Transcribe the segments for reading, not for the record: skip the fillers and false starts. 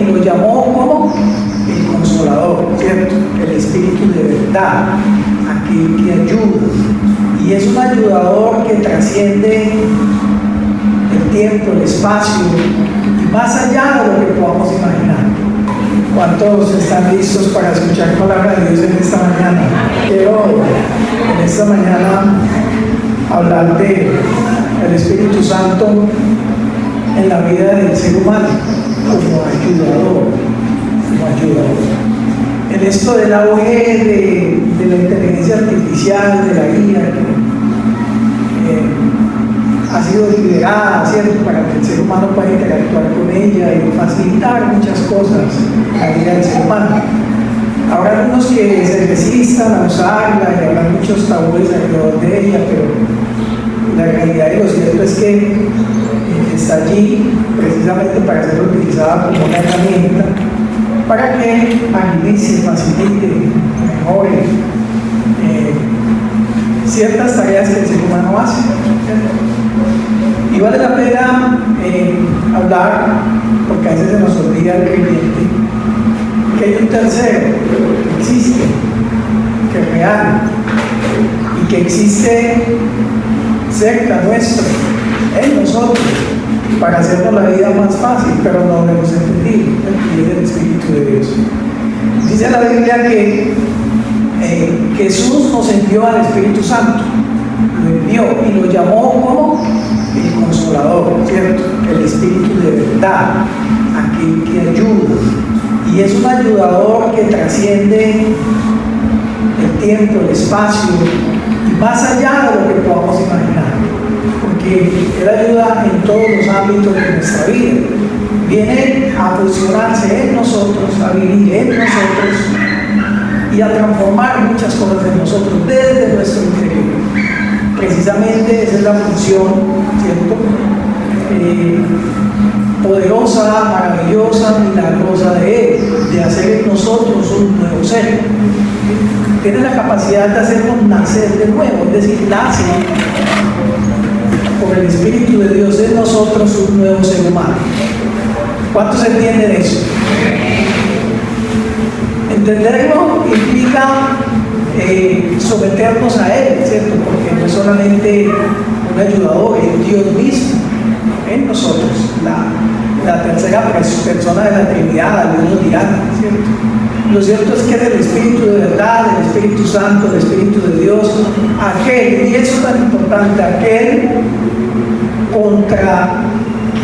y lo llamó como el Consolador, ¿cierto? El Espíritu de verdad, aquel que ayuda. Y es un ayudador que trasciende el tiempo, el espacio y más allá de lo que podamos imaginar. ¿Cuántos están listos para escuchar palabra de Dios en esta mañana? Quiero en esta mañana hablar del Espíritu Santo en la vida del ser humano como ayudador. En esto del auge de la inteligencia artificial, de la guía, ha sido liberada, ¿cierto?, para que el ser humano pueda interactuar con ella y facilitar muchas cosas en la vida del ser humano. Habrá algunos que se resistan a usarla y habrá muchos tabúes alrededor de ella, pero la realidad y lo cierto es que está allí precisamente para ser utilizada como una herramienta para que agilice, facilite, mejore ciertas tareas que el ser humano hace. Y vale la pena hablar, porque a veces se nos olvida el creyente, que hay un tercero que existe, que es real y que existe cerca nuestro, en nosotros, para hacernos la vida más fácil, pero no lo hemos entendido, y es el Espíritu de Dios. Dice la Biblia que Jesús nos envió al Espíritu Santo, lo envió y lo llamó como el Consolador, ¿cierto? El Espíritu de verdad, aquel que ayuda. Y es un ayudador que trasciende el tiempo, el espacio y más allá de lo que podamos imaginar, porque Él ayuda en todos los ámbitos de nuestra vida. Viene a fusionarse en nosotros, a vivir en nosotros y a transformar muchas cosas en nosotros desde nuestro interior. Precisamente esa es la función, ¿cierto? Poderosa, maravillosa, milagrosa de Él, de hacer en nosotros un nuevo ser. Tiene la capacidad de hacernos nacer de nuevo, es decir, nace por el Espíritu de Dios en nosotros un nuevo ser humano. ¿Cuántos entienden eso? Entenderlo implica someternos a Él, ¿cierto? Porque no es solamente un ayudador, es Dios mismo en nosotros, la tercera persona de la Trinidad, algunos dirán, ¿cierto? Lo cierto es que es el Espíritu de verdad, el Espíritu Santo, el Espíritu de Dios, aquel, y eso es tan importante, aquel contra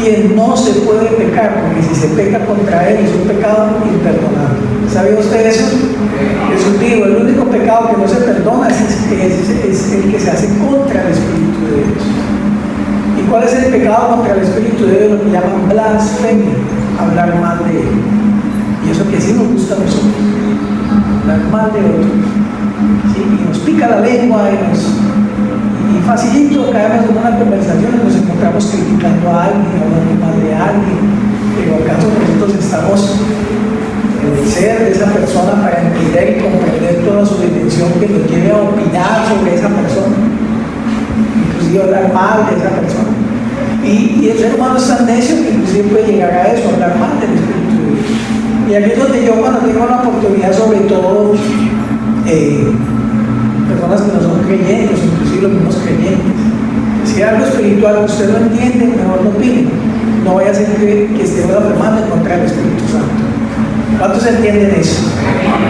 quien no se puede pecar, porque si se peca contra Él es un pecado imperdonable. ¿Sabía usted eso? Jesús dijo, el único pecado que no se perdona es el que se hace contra el Espíritu de Dios. ¿Y cuál es el pecado contra el Espíritu de Dios? Lo que llaman blasfemia, hablar mal de Él. Y eso que sí nos gusta a nosotros, hablar mal de otros. ¿Sí? Y nos pica la lengua y facilito caemos en una conversación y nos encontramos criticando a alguien, hablando mal de alguien, pero acaso nosotros estamos en el ser de esa persona para entender y comprender toda su dimensión que nos lleve a opinar sobre esa persona, inclusive hablar mal de esa persona. Y el ser humano es tan necio que inclusive puede llegar a eso, hablar mal del Espíritu de Dios. Y aquí es donde yo, cuando tengo la oportunidad, sobre todo personas que no son creyentes, inclusive los mismos creyentes, si hay algo espiritual que usted no entiende, mejor no opine. No vaya a ser que estemos afirmando en contra del Espíritu Santo. ¿Cuántos entienden eso?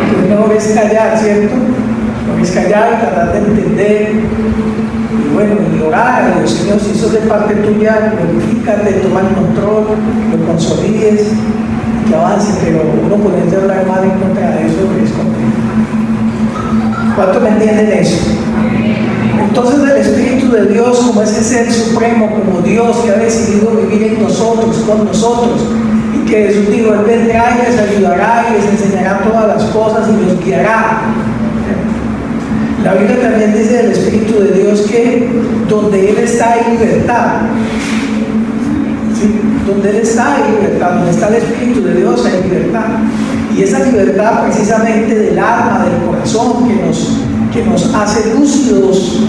Entonces mejor es callar, ¿cierto? Mejor es callar, tratar de entender y bueno, y orar a Dios. Señor, si eso es de parte tuya, glorifícate, toma el control, lo consolides, que avance, pero uno ponerse a hablar mal en contra de eso es complejo. ¿Cuántos me entienden eso? Entonces el Espíritu de Dios, como ese ser supremo, como Dios que ha decidido vivir en nosotros, con nosotros, y que Jesús dijo, Él vendrá y les ayudará y les enseñará todas las cosas y los guiará. La Biblia también dice del Espíritu de Dios que donde Él está hay libertad. ¿Sí? Donde Él está hay libertad, donde está el Espíritu de Dios hay libertad. Y esa libertad precisamente del alma, del corazón, que nos hace lúcidos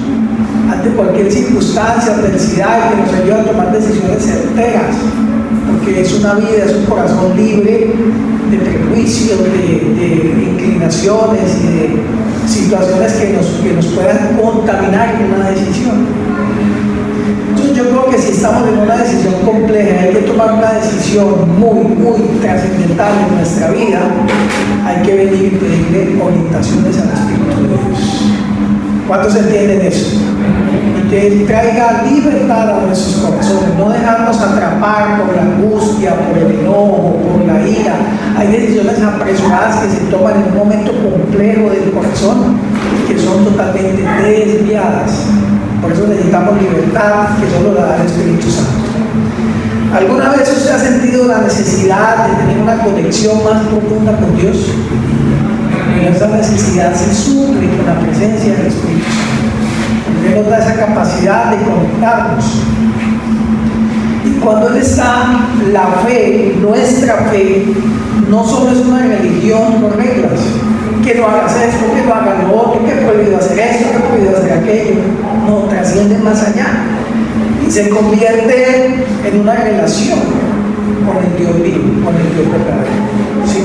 ante cualquier circunstancia, adversidad, y que nos ayuda a tomar decisiones certeras, porque es una vida, es un corazón libre juicios, de inclinaciones y de situaciones que nos puedan contaminar en una decisión. Entonces yo creo que si estamos en una decisión compleja, hay que tomar una decisión muy trascendental en nuestra vida, hay que venir y pedirle orientaciones al Espíritu de Dios. ¿Cuántos entienden eso? Y que Él traiga libertad a nuestros corazones, no dejarnos atrapar por la angustia, por el enojo, por la ira. Hay decisiones apresuradas que se toman en un momento complejo del corazón y que son totalmente desviadas. Por eso necesitamos libertad, que solo la da el Espíritu Santo. ¿Alguna vez usted ha sentido la necesidad de tener una conexión más profunda con Dios? Y esa necesidad se suple con la presencia del Espíritu Santo. Él nos da esa capacidad de conectarnos. Y cuando Él está, la fe, nuestra fe, no solo es una religión con reglas, que no hagas esto, que no hagas lo otro, que he prohibido hacer esto, que he prohibido hacer aquello. No, trasciende más allá y se convierte en una relación con el Dios vivo, con el Dios verdadero. ¿Sí?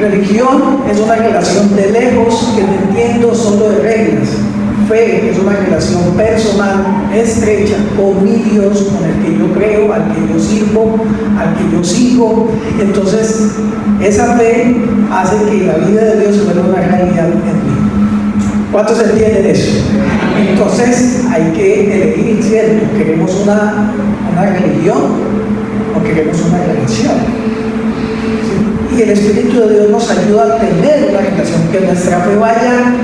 Religión es una relación de lejos que no entiendo solo de reglas. Fe es una relación personal, estrecha con mi Dios, con el que yo creo, al que yo sirvo, al que yo sigo. Entonces, esa fe hace que la vida de Dios se vuelva una realidad en mí. ¿Cuántos entienden eso? Entonces, hay que elegir, ¿cierto? ¿Queremos una religión o queremos una relación? Y el Espíritu de Dios nos ayuda a tener una relación, que nuestra fe vaya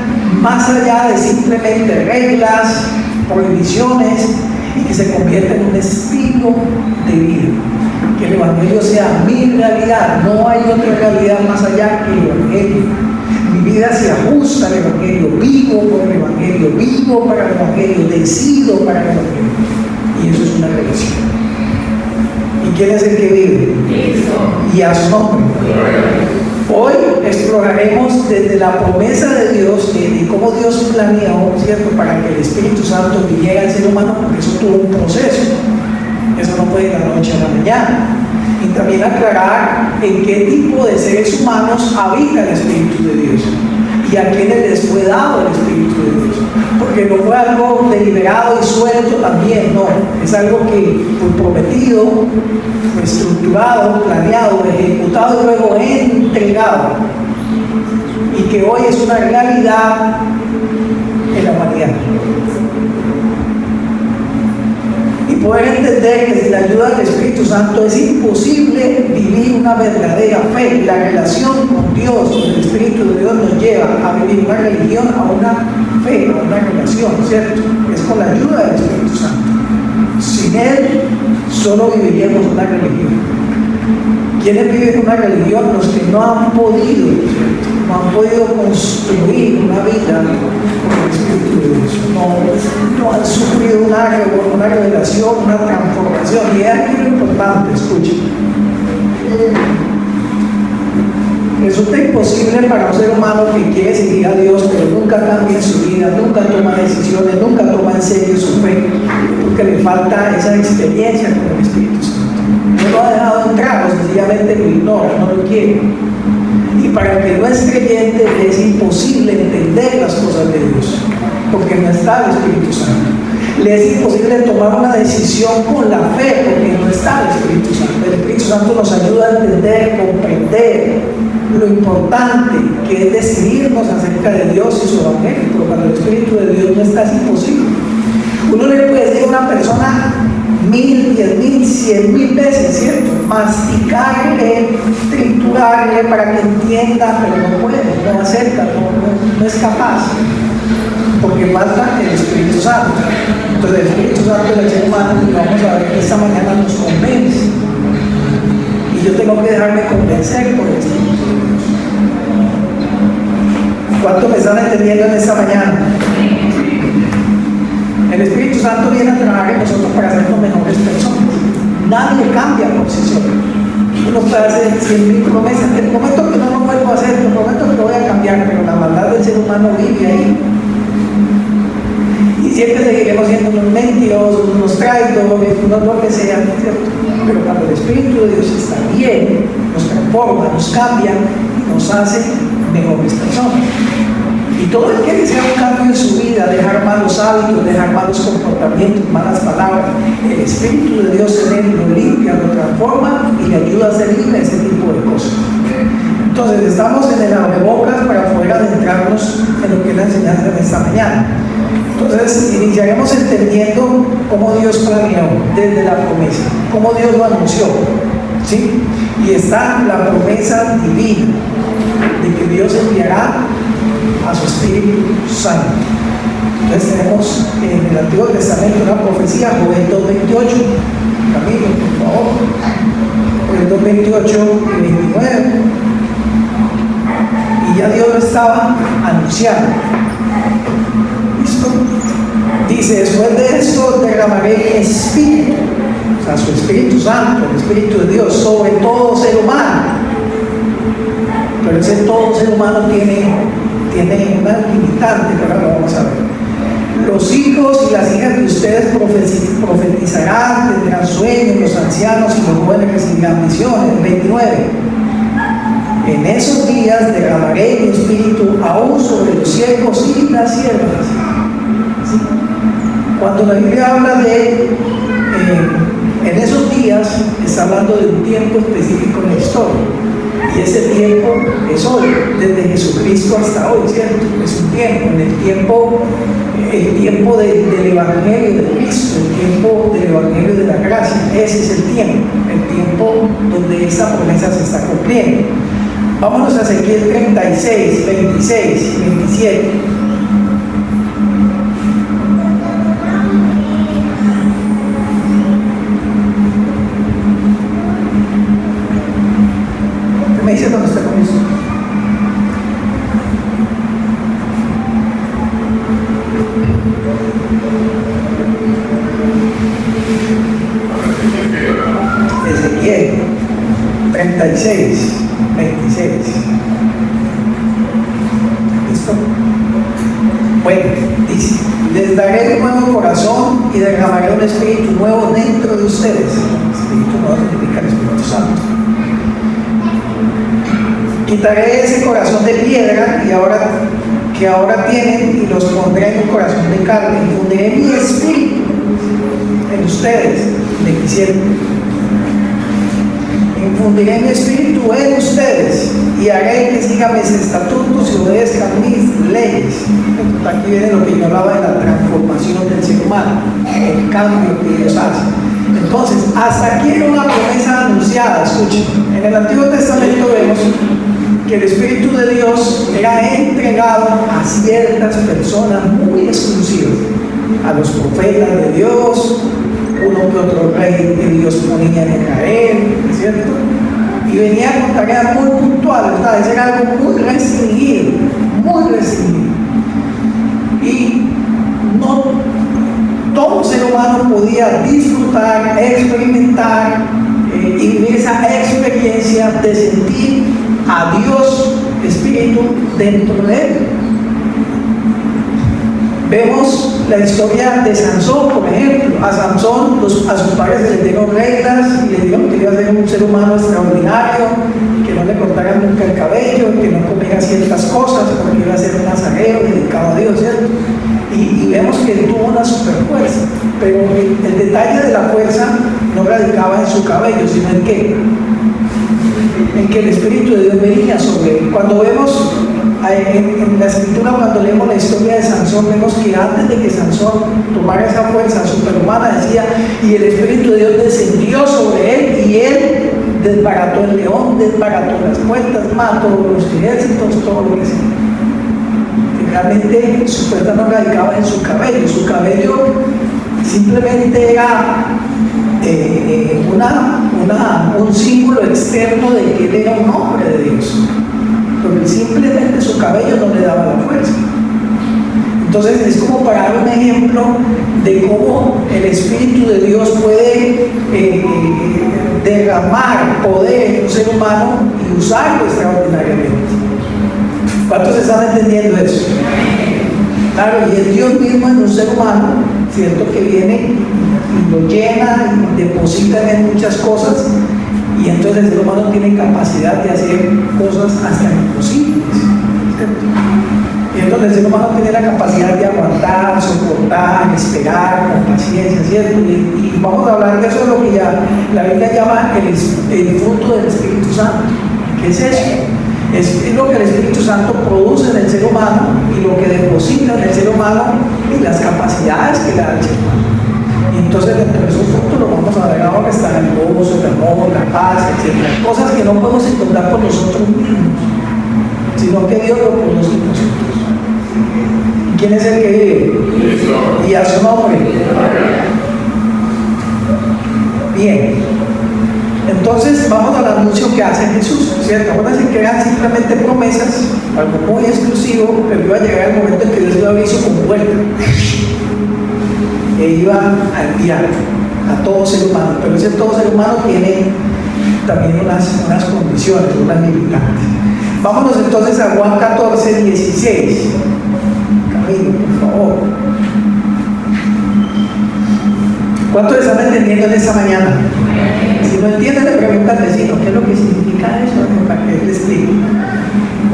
más allá de simplemente reglas, prohibiciones, y que se convierta en un estilo de vida. Que el Evangelio sea mi realidad, no hay otra realidad más allá que el Evangelio. Mi vida se ajusta al Evangelio, vivo por el Evangelio, vivo para el Evangelio, decido para el Evangelio. Y eso es una relación. ¿Y quién es el que vive? Cristo. Y a su nombre. Hoy exploraremos desde la promesa de Dios y cómo Dios planeó, ¿cierto?, para que el Espíritu Santo viniera al ser humano, porque eso tuvo un proceso. Eso no fue de la noche a la mañana. Y también aclarar en qué tipo de seres humanos habita el Espíritu de Dios y a quienes les fue dado el Espíritu de Dios. Porque no fue algo deliberado y suelto también, no. Es algo que fue prometido, fue estructurado, planeado, ejecutado y luego entregado. Y que hoy es una realidad en la humanidad. Y poder entender que sin la ayuda del Espíritu Santo es imposible vivir una verdadera fe. La relación con Dios, con el Espíritu de Dios, nos lleva a vivir una religión, a una fe, a una relación, ¿cierto? Es con la ayuda del Espíritu Santo. Sin Él, solo viviríamos una religión. ¿Quiénes viven una religión? Los que no han podido, ¿cierto?, no han podido construir una vida con el Espíritu de Dios. No han sufrido una revelación, una transformación. Y es aquí lo importante, escuchen. Resulta imposible para un ser humano que quiere seguir a Dios, pero nunca cambia en su vida, nunca toma decisiones, nunca toma en serio su fe, porque le falta esa experiencia con el Espíritu Santo. No lo ha dejado entrar, o sencillamente lo ignora, no lo quiere. Y para el que no es creyente es imposible entender las cosas de Dios, porque no está el Espíritu Santo. Le es imposible tomar una decisión con la fe, porque no está el Espíritu Santo. El Espíritu Santo nos ayuda a entender, comprender lo importante que es decidirnos acerca de Dios y su Evangelio, pero cuando el Espíritu de Dios no está, es imposible. Uno le puede decir a una persona 1000, 10,000, 100,000 veces, ¿cierto? Masticarle, triturarle para que entienda, pero no puede, no acepta, no es capaz, porque falta el Espíritu Santo. Entonces el Espíritu Santo del ser humano, y vamos a ver que esta mañana nos convence, y yo tengo que dejarme convencer por el Espíritu de Dios. ¿Cuánto me están entendiendo en esta mañana? El Espíritu Santo viene a trabajar en nosotros para hacernos mejores personas. Nadie cambia por sí solo. Uno puede hacer 100,000 promesas. En el momento que no lo vuelvo a hacer, en el momento que lo voy a cambiar, pero la maldad del ser humano vive ahí. Y siempre seguiremos siendo unos mentirosos, unos traidores, unos lo que sea, ¿cierto? Pero cuando el Espíritu de Dios está bien, nos transforma, nos cambia, nos hace mejores personas. Y todo el que desea un cambio en su vida, dejar malos hábitos, dejar malos comportamientos, malas palabras, el Espíritu de Dios en él lo limpia, lo transforma y le ayuda a ser libre de ese tipo de cosas. Entonces estamos en el abrebocas para poder adentrarnos en lo que es la enseñanza de esta mañana. Entonces iniciaremos entendiendo cómo Dios planeó desde la promesa, cómo Dios lo anunció, ¿sí? Y está la promesa divina de que Dios enviará a su Espíritu Santo. Entonces tenemos en el Antiguo Testamento una profecía, Joel 2:28. Camilo, por favor. Joel 2:28 y 29. Y ya Dios lo estaba anunciando. ¿Listo? Dice, después de esto derramaré mi Espíritu, o sea, su Espíritu Santo, el Espíritu de Dios, sobre todo ser humano. Pero ese todo ser humano tiene una limitante, que ahora lo vamos a ver. Los hijos y las hijas de ustedes profetizarán, tendrán sueños, los ancianos y los jóvenes recibirán visiones. 29. En esos días derramaré mi espíritu aún sobre los siervos y las siervas. ¿Sí? Cuando la Biblia habla de en esos días, está hablando de un tiempo específico en la historia. Y ese tiempo es hoy, desde Jesucristo hasta hoy, ¿cierto? Es un tiempo, el tiempo del Evangelio de Cristo, el tiempo del Evangelio de la gracia. Ese es el tiempo donde esa promesa se está cumpliendo. Vámonos a Ezequiel 36, 26, 27. Me dice cuando está con eso. Ezequiel 36, 26. ¿Listo? Bueno, dice, les daré un nuevo corazón y derramaré un espíritu nuevo dentro de ustedes. Espíritu nuevo significa el Espíritu Santo. Quitaré ese corazón de piedra que ahora tienen y los pondré en un corazón de carne. Infundiré mi espíritu en ustedes, le quisieron. Infundiré mi espíritu en ustedes y haré que sigan mis estatutos y obedezcan mis leyes. Entonces, aquí viene lo que yo hablaba de la transformación del ser humano, el cambio que Dios hace. Entonces, hasta aquí era una promesa anunciada. Escuchen, en el Antiguo Testamento vemos que el Espíritu de Dios era entregado a ciertas personas muy exclusivas, a los profetas de Dios, uno que otro rey que Dios ponía en Israel, ¿cierto? Y venía con tareas muy puntuales, ¿verdad? Ese era algo muy restringido, y no todo ser humano podía disfrutar, experimentar y vivir esa experiencia de sentir a Dios Espíritu dentro de él. Vemos la historia de Sansón, por ejemplo. A Sansón, a sus padres se le dieron reglas y le dijeron que iba a ser un ser humano extraordinario, que no le cortaran nunca el cabello, que no comiera ciertas cosas, porque iba a ser un nazareo dedicado a Dios, ¿cierto? Y vemos que él tuvo una super fuerza, pero el detalle de la fuerza no radicaba en su cabello, sino en que el Espíritu de Dios venía sobre él. Cuando vemos en la escritura, cuando leemos la historia de Sansón, vemos que antes de que Sansón tomara esa fuerza superhumana, decía, y el Espíritu de Dios descendió sobre él y él desbarató el león, desbarató las puertas, mató los ejércitos, todo lo que sea. Realmente su fuerza no radicaba en su cabello simplemente era un símbolo externo de que él era un hombre de Dios, porque simplemente su cabello no le daba la fuerza. Entonces es como para dar un ejemplo de cómo el Espíritu de Dios puede derramar poder en un ser humano y usarlo extraordinariamente. ¿Cuántos están entendiendo eso? Claro, y es Dios mismo en un ser humano, ¿cierto? Que viene y lo llena y deposita en él muchas cosas, y entonces el ser humano tiene capacidad de hacer cosas hasta imposibles, ¿cierto? Y entonces el ser humano tiene la capacidad de aguantar, soportar, esperar con paciencia, ¿cierto? Y vamos a hablar de eso, de lo que ya la Biblia llama el fruto del Espíritu Santo. ¿Qué es eso? Es lo que el Espíritu Santo produce en el ser humano y lo que deposita en el ser humano y las capacidades que le da al ser humano. Y entonces dentro de esos frutos lo vamos a ver ahora, que están el gozo, el amor, la paz, etc. Cosas que no podemos encontrar por nosotros mismos, sino que Dios lo produce en nosotros. ¿Quién es el que vive? Y a su nombre. Bien. Entonces vamos al anuncio que hace Jesús, ¿cierto? Acuérdense que eran simplemente promesas, algo muy exclusivo, pero iba a llegar el momento en que Dios lo avisó con vuelta. E iba a enviar a todo ser humano, pero ese todo ser humano tiene también unas condiciones, unas limitantes. Vámonos entonces a Juan 14, 16. Camilo, por favor. ¿Cuántos están entendiendo en esta mañana? Si no entienden, le preguntan al vecino, ¿qué es lo que significa eso? Para que él le explique.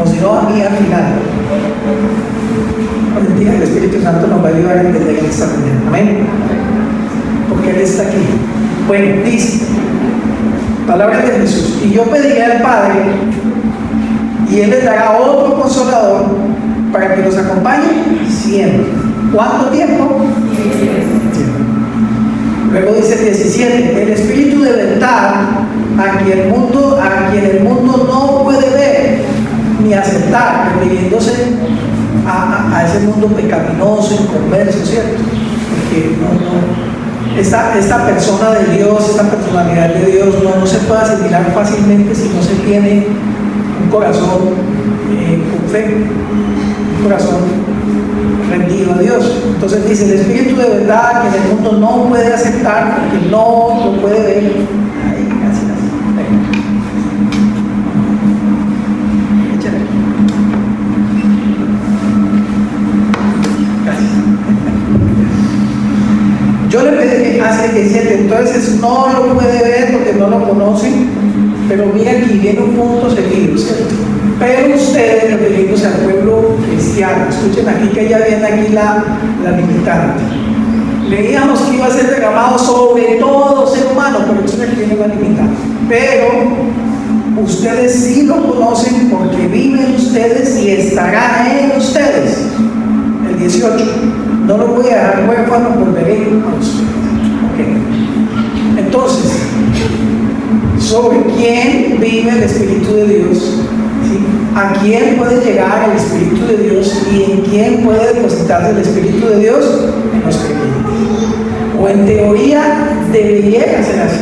O si no, a mí al final. Hoy en día el Espíritu Santo nos va a ayudar a entender en esta mañana. Amén. Porque Él está aquí. Bueno, dice, palabras de Jesús, y yo pediré al Padre, y Él les dará otro consolador para que los acompañe siempre. ¿Cuánto tiempo? Siempre. Luego dice el 17, el Espíritu de verdad, a quien el mundo no puede ver ni aceptar, refiriéndose a ese mundo pecaminoso, inconverso, ¿cierto? Porque esta persona de Dios, esta personalidad de Dios no se puede asimilar fácilmente si no se tiene un corazón con fe, un corazón rendido a Dios. Entonces dice, el Espíritu de verdad que el mundo no puede aceptar, porque no lo puede ver. Ahí, casi. Échale. Gracias. Yo le pedí hace el 17, entonces no lo puede ver porque no lo conocen, pero mira aquí viene un punto seguido, ¿cierto? Pero ustedes, refiriéndose al pueblo cristiano, escuchen aquí que ya viene aquí la limitante. Leíamos que iba a ser derramado sobre todo ser humano, pero eso aquí viene la limitante. Pero ustedes sí lo conocen porque viven ustedes y estarán en ustedes. El 18, no lo voy a dejar huérfano, volveré a ustedes. Okay. Entonces, ¿sobre quién vive el Espíritu de Dios? ¿Sí? ¿A quién puede llegar el Espíritu de Dios y en quién puede depositarse el Espíritu de Dios? En los creyentes. O en teoría debería ser así.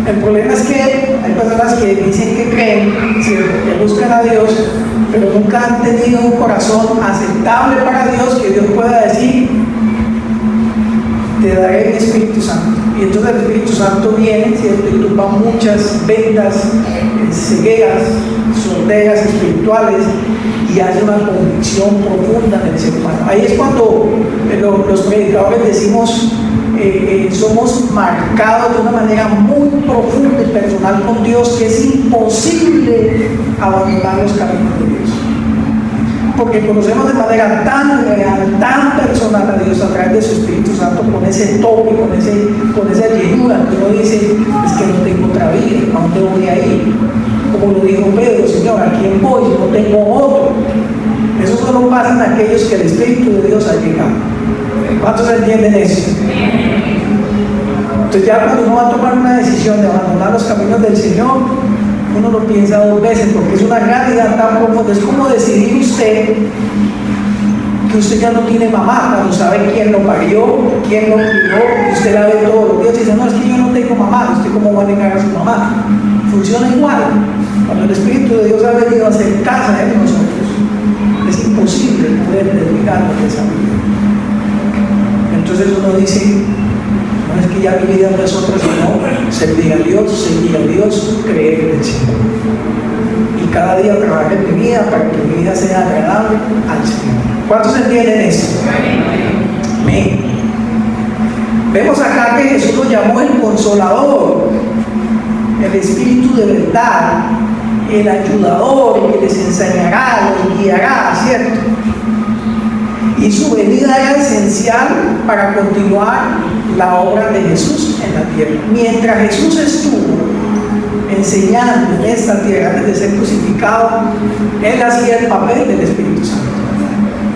El problema es que hay personas que dicen que creen, ¿cierto? Que buscan a Dios, pero nunca han tenido un corazón aceptable para Dios, que Dios pueda decir, te daré el Espíritu Santo. Y entonces el Espíritu Santo viene, ¿cierto? Y tumba muchas vendas, cegueras, sorderas espirituales, y hace una convicción profunda en el ser humano. Ahí es cuando los predicadores decimos, somos marcados de una manera muy profunda y personal con Dios, que es imposible abandonar los caminos de Dios. Porque conocemos de manera tan real, tan personal a Dios a través de su Espíritu Santo, con ese toque, con esa llenura, que uno dice, es que no tengo otra vida, ¿a dónde voy a ir? Como lo dijo Pedro, Señor, ¿a quién voy? No tengo otro. Eso solo pasa en aquellos que el Espíritu de Dios ha llegado. ¿Cuántos entienden eso? Entonces ya cuando uno va a tomar una decisión de abandonar los caminos del Señor, uno lo piensa dos veces, porque es una realidad tan profunda. Es como decidir usted que usted ya no tiene mamá, cuando sabe quién lo parió, quién lo crió, y usted la ve todos los días y dice, no, es que yo no tengo mamá. ¿Usted cómo va a negar a su mamá? Funciona igual. Cuando el Espíritu de Dios ha venido a hacer casa en nosotros, es imposible poder desligarnos de esa vida. Entonces uno dice, no es que ya mi vida no es otra, sino servir a Dios, creer en el Señor. Y cada día trabajar en mi vida para que mi vida sea agradable al Señor. ¿Cuántos entienden esto? Amén. Vemos acá que Jesús lo llamó el Consolador, el Espíritu de verdad, el ayudador, el que les enseñará, los guiará, ¿cierto? Y su venida era esencial para continuar la obra de Jesús en la tierra. Mientras Jesús estuvo enseñando en esta tierra antes de ser crucificado, Él hacía el papel del Espíritu Santo.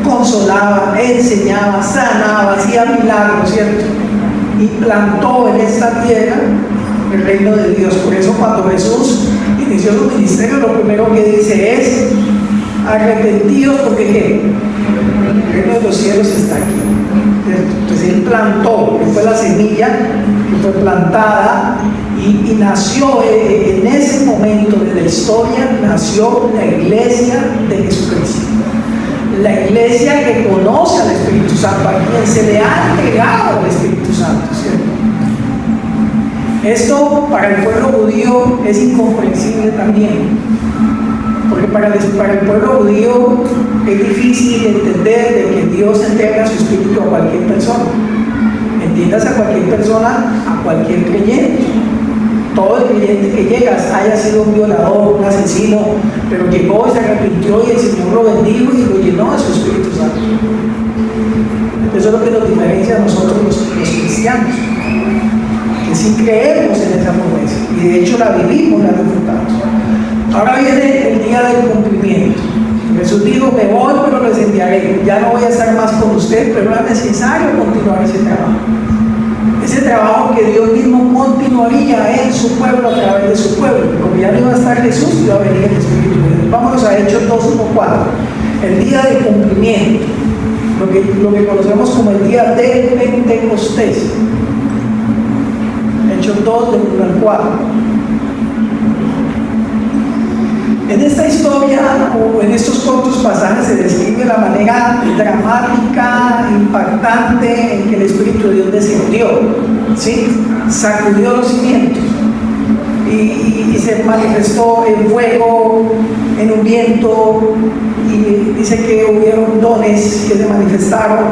Consolaba, enseñaba, sanaba, hacía milagros, ¿cierto? Y plantó en esta tierra el reino de Dios. Por eso cuando Jesús inició su ministerio, lo primero que dice es: arrepentidos, porque ¿qué? El reino de los cielos está aquí, ¿cierto? Entonces Él plantó, Él fue la semilla que fue plantada y nació en ese momento de la historia, nació la iglesia de Jesucristo. La iglesia que conoce al Espíritu Santo, a quien se le ha entregado el Espíritu Santo, ¿cierto? Esto para el pueblo judío es incomprensible también, porque para el pueblo judío es difícil entender de que Dios entrega su Espíritu a cualquier persona. Entiendas, a cualquier persona, a cualquier creyente. Todo el creyente que llega, haya sido un violador, un asesino, pero llegó y se arrepintió y el Señor lo bendijo y lo llenó de su Espíritu Santo. Eso es lo que nos diferencia a nosotros los cristianos, que sí creemos en esa promesa y de hecho la vivimos, la disfrutamos. Ahora viene el día del cumplimiento. Jesús dijo: me voy, pero les enviaré. Ya no voy a estar más con ustedes, pero era necesario continuar ese trabajo. Ese trabajo que Dios mismo continuaría en su pueblo a través de su pueblo. Como ya no iba a estar Jesús, iba a venir el Espíritu de Dios. Vámonos a Hechos 2:1-4. El día del cumplimiento, lo que conocemos como el día de Pentecostés. Hechos 2:1-4. En esta historia, o en estos cortos pasajes, se describe la manera dramática, impactante en que el Espíritu de Dios descendió, ¿sí? Sacudió los cimientos y se manifestó en fuego, en un viento, y dice que hubieron dones que se manifestaron,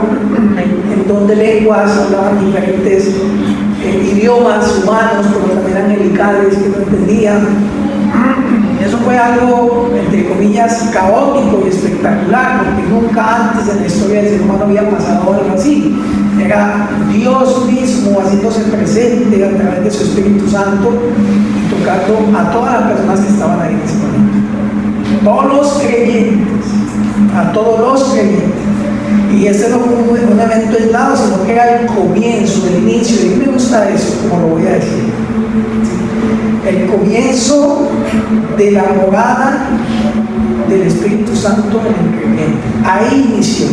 en don de lenguas, hablaban diferentes idiomas humanos, pero también angelicales que no entendían. Eso fue algo, entre comillas, caótico y espectacular, porque nunca antes en la historia del ser humano había pasado algo así. Era Dios mismo haciéndose presente a través de su Espíritu Santo y tocando a todas las personas que estaban ahí en ese momento. Todos los creyentes, a todos los creyentes. Y este no fue un evento aislado, sino que era el comienzo, el inicio. Y a mí me gusta eso, como lo voy a decir. El comienzo de la morada del Espíritu Santo en el creyente. Ahí inició.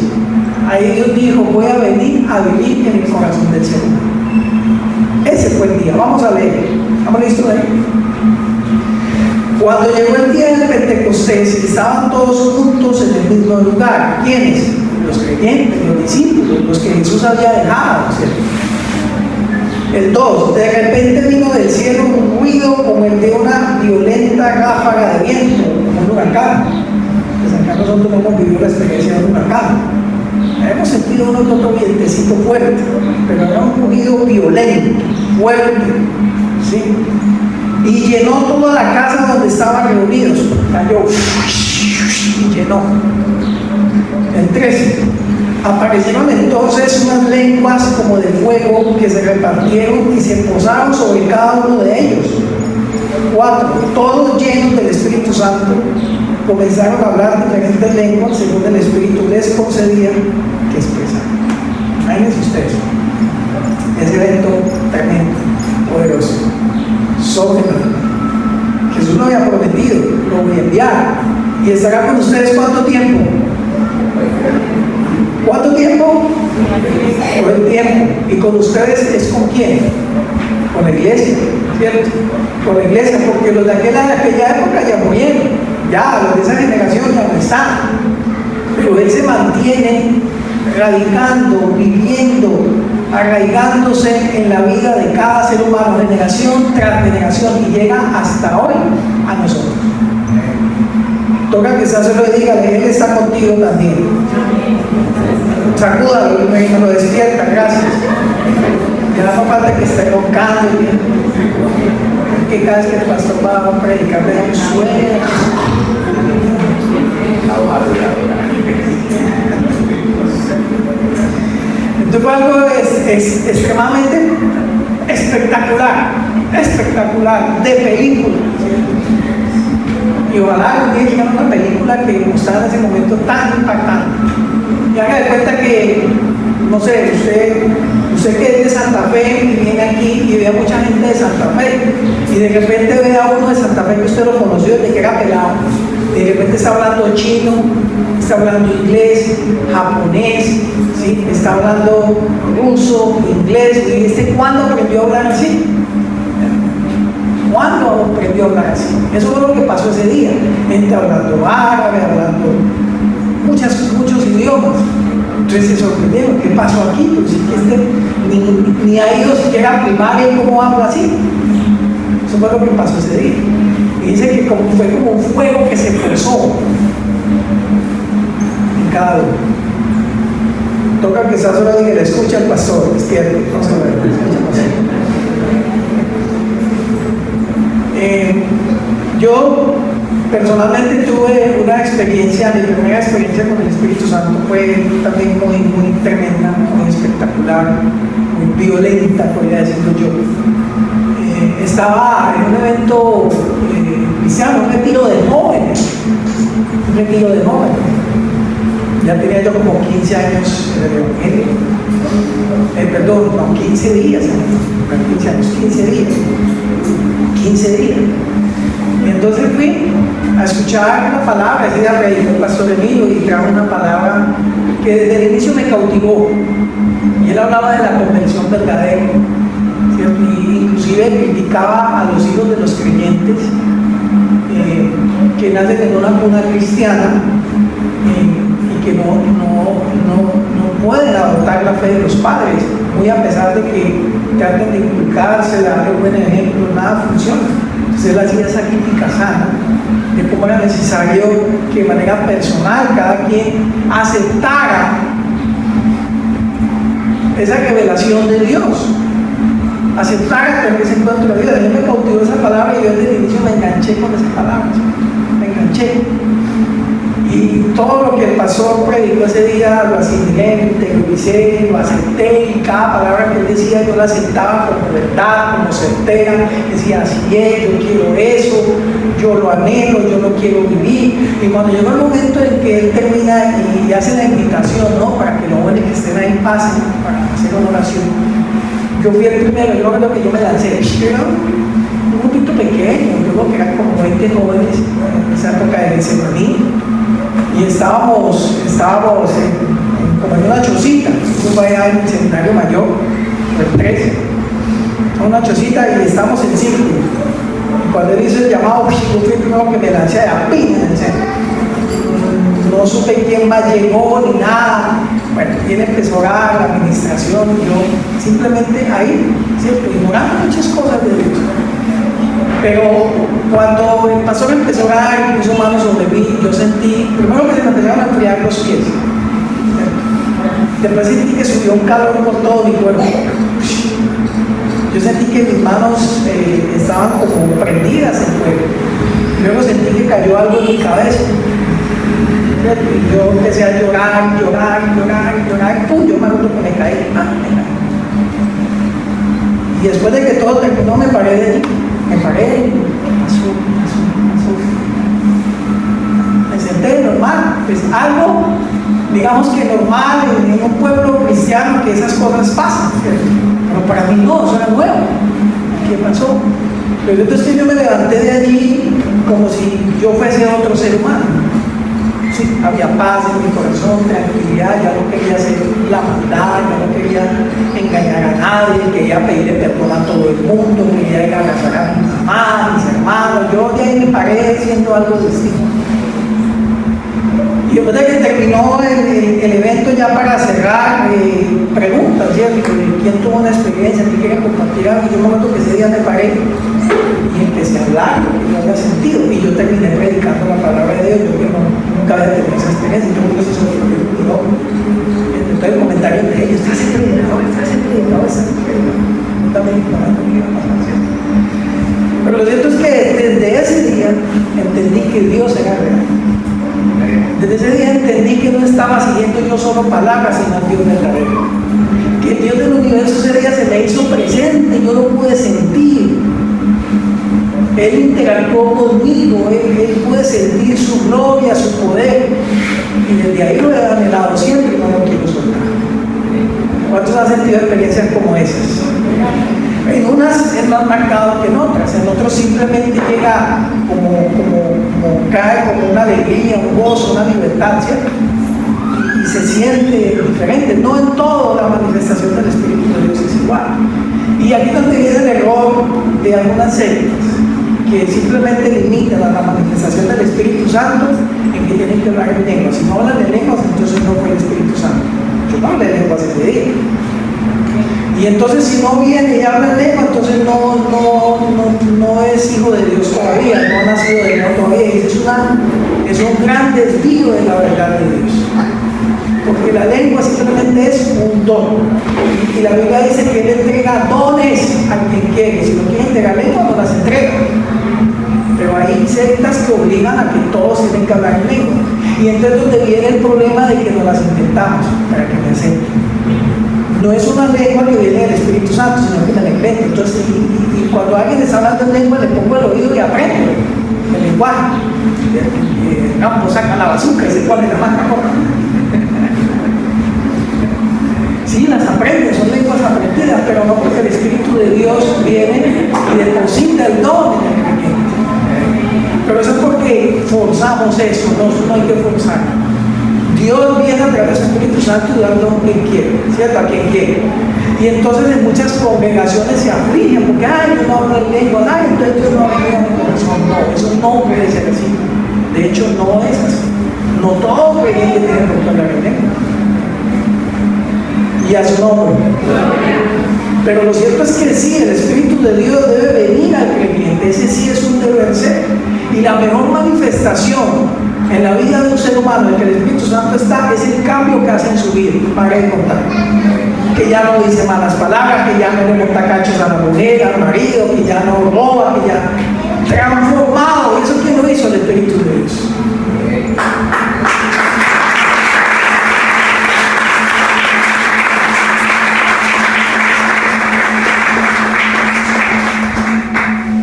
Ahí Dios dijo: voy a venir a vivir en el corazón del ser humano. Ese fue el día. Vamos a leer. ¿Estamos listos ahí? Cuando llegó el día del Pentecostés, estaban todos juntos en el mismo lugar. ¿Quiénes? Los creyentes, los discípulos, los que Jesús había dejado, ¿cierto? El 2, de repente vino del cielo un ruido como el de una violenta ráfaga de viento, como un huracán. Pues acá nosotros no hemos vivido la experiencia de un huracán. Hemos sentido uno que otro vientecito fuerte, pero era un ruido violento, fuerte, ¿sí? Y llenó toda la casa donde estaban reunidos. Cayó y llenó. El 13. Aparecieron entonces unas lenguas como de fuego que se repartieron y se posaron sobre cada uno de ellos. 4. Todos llenos del Espíritu Santo comenzaron a hablar diferentes lenguas según el Espíritu les concedía que expresaran. Imagínense ustedes. Ese evento tremendo, poderoso, sobrenatural. Jesús lo había prometido: lo voy a enviar y estará con ustedes ¿cuánto tiempo? ¿Cuánto tiempo? Por el tiempo. ¿Y con ustedes es con quién? Con la iglesia, ¿cierto? Con la iglesia, porque los de aquella época ya murieron, ya los de esa generación ya no están. Pero Él se mantiene radicando, viviendo, arraigándose en la vida de cada ser humano, generación tras generación, y llega hasta hoy a nosotros. Toca que se lo diga: Él está contigo también. Sacúdalo, me lo despierta, gracias. Ya no falta que esté roncando, que cada vez que el pastor va a predicar le da un sueño. Entonces fue algo extremadamente espectacular, de película. Y ojalá un día llegara una película que mostrara ese momento tan impactante. Y haga de cuenta que, no sé, usted que es de Santa Fe y viene aquí y ve a mucha gente de Santa Fe y de repente ve a uno de Santa Fe que usted lo conoció desde que era pelado. De repente está hablando chino, está hablando inglés, japonés, ¿sí? Está hablando ruso, inglés. Y ¿cuándo aprendió a hablar así? ¿Cuándo aprendió a hablar así? Eso fue lo que pasó ese día. Gente hablando árabe, hablando muchos idiomas. Entonces se sorprendieron, ¿qué pasó aquí? Pues sí, que ni ha ido siquiera a primaria, ¿cómo habla así? Eso fue lo que pasó ese día. Y dice que fue como un fuego que se cruzó en cada uno. Toca que está solo y que le escucha al pastor, despierto, no se ve, escucha al pastor. Yo personalmente tuve una experiencia, mi primera experiencia con el Espíritu Santo fue también muy tremenda, muy espectacular, muy violenta, podría decirlo yo. Estaba en un evento cristiano, un retiro de jóvenes. Ya tenía yo como 15 años en el Evangelio. Perdón, no, 15 días, 15 días. Y entonces fui a escuchar una palabra, ese día predicó el pastor Emilio y trajo una palabra que desde el inicio me cautivó. Y él hablaba de la convención verdadera, ¿cierto? Y inclusive criticaba a los hijos de los creyentes que nacen en una cuna cristiana y que no pueden adoptar la fe de los padres, muy a pesar de que traten de inculcarse, darle un buen ejemplo, nada funciona. Entonces él hacía esa crítica sana de cómo era necesario que de manera personal cada quien aceptara esa revelación de Dios, aceptara tener ese encuentro de Dios. A mí me cautivó esa palabra y yo desde el inicio me enganché con esa palabra, me enganché. Y todo lo que el pastor predicó ese día lo asimilé, lo interioricé, lo acepté, y cada palabra que él decía yo la aceptaba como verdad, como certera. Decía, así es, yo quiero eso, yo lo anhelo, yo lo quiero vivir. Y cuando llegó el momento en que él termina y hace la invitación, ¿no?, para que los jóvenes que estén ahí pasen para hacer una oración, yo fui el primero. Yo creo que yo me lancé, era un grupito pequeño, yo creo que eran como 20 jóvenes en esa época de Getsemaní. Y estábamos como en una chocita. Eso fue allá en el seminario mayor, el 13, una chocita, y estábamos en círculo. Y cuando él hizo el llamado, yo fui el primero que me lancé a la piña en el centro. No supe quién más llegó ni nada. Bueno, y él empezó a orar, la administración, y yo simplemente ahí, ¿cierto?, ignorando muchas cosas de Dios. Pero cuando el pastor empezó a orar y puso manos sobre mí, yo sentí, primero que se me empezaron a enfriar los pies. Después sentí que subió un calor por todo mi cuerpo. Yo sentí que mis manos estaban como prendidas en fuego. Luego sentí que cayó algo en mi cabeza. Y yo empecé a llorar, y ¡pum! Yo me acuerdo que me caí. Y después de que todo terminó, me paré de allí. Pasó. Me senté normal, pues algo, digamos que normal en un pueblo cristiano, que esas cosas pasan, pero para mí no, eso era nuevo. ¿Qué pasó? Pero entonces yo me levanté de allí como si yo fuese otro ser humano. Sí, había paz en mi corazón, tranquilidad, ya no quería hacer la maldad, ya no quería engañar a nadie, quería pedirle perdón a todo el mundo, quería ir a abrazar a mi mamá, a mis hermanos. Yo de ahí me paré siendo algo distinto. Y después de que terminó el evento, ya para cerrar, preguntas, ¿cierto? ¿Quién tuvo una experiencia? ¿Quién quiere compartir algo? Yo me acuerdo que ese día me paré y empecé a hablar, porque no había sentido, y yo terminé predicando la palabra de Dios. Yo que nunca había tenido esa experiencia, yo creo que eso es lo que no. Entonces comentario de ellos, estás predicador, también pero lo cierto es que desde ese día entendí que Dios era real. Desde ese día entendí que no estaba siguiendo yo solo palabras, sino al Dios verdadero. Que el Dios del universo ese día se me hizo presente, yo lo pude sentir. Él interactuó conmigo, él pude sentir su gloria, su poder. Y desde ahí lo he anhelado siempre y no lo quiero soltar. ¿Cuántos han sentido experiencias como esas? En unas es más marcado que en otras, en otros simplemente llega como cae como una alegría, un gozo, una libertad, ¿cierto? Y se siente diferente. No en todo la manifestación del Espíritu de Dios es igual. Y aquí donde viene el error de algunas sectas que simplemente limitan a la manifestación del Espíritu Santo en que tienen que hablar en lenguas. Si no hablan en lenguas, entonces no fue el Espíritu Santo. Yo no hablé en lenguas ese día. Y entonces si no viene y habla en lengua, entonces no es hijo de Dios todavía, no ha nacido de Dios todavía. Y es un gran desvío de la verdad de Dios. Porque la lengua simplemente es un don. Y la Biblia dice que Él entrega dones a quien quiere. Si no quiere entregar lengua, no las entrega. Pero hay sectas que obligan a que todos tienen que hablar en lengua. Y entonces donde viene el problema de que nos las inventamos para que me acepten. No es una lengua que viene del Espíritu Santo, sino que me la invento. Entonces, y cuando alguien está hablando en lengua, le pongo el oído y aprendo el lenguaje. El campo saca la bazooka y se pone la mano. Sí, las aprende, son lenguas aprendidas, pero no porque el Espíritu de Dios viene y deposita el don en el creyente. Pero eso es porque forzamos eso, no hay que forzar. Dios viene a través del Espíritu Santo y dando a quien quiere, ¿cierto? A quien quiere. Y entonces en muchas congregaciones se afligen porque, yo no hablo en lengua, entonces yo no hablo en mi corazón. No, eso no puede ser así. De hecho, no es así. No todo creyente tiene por qué hablar en lengua. Y a su nombre. Pero lo cierto es que sí, el Espíritu de Dios debe venir al creyente. Ese sí es un deber ser. Y la mejor manifestación en la vida de un ser humano en que el Espíritu Santo está es el cambio que hace en su vida. Para de contar. Que ya no dice malas palabras, que ya no le monta cachos a la mujer, al marido, que ya no roba, que ya transformado. ¿Y eso quién lo hizo? El Espíritu de Dios.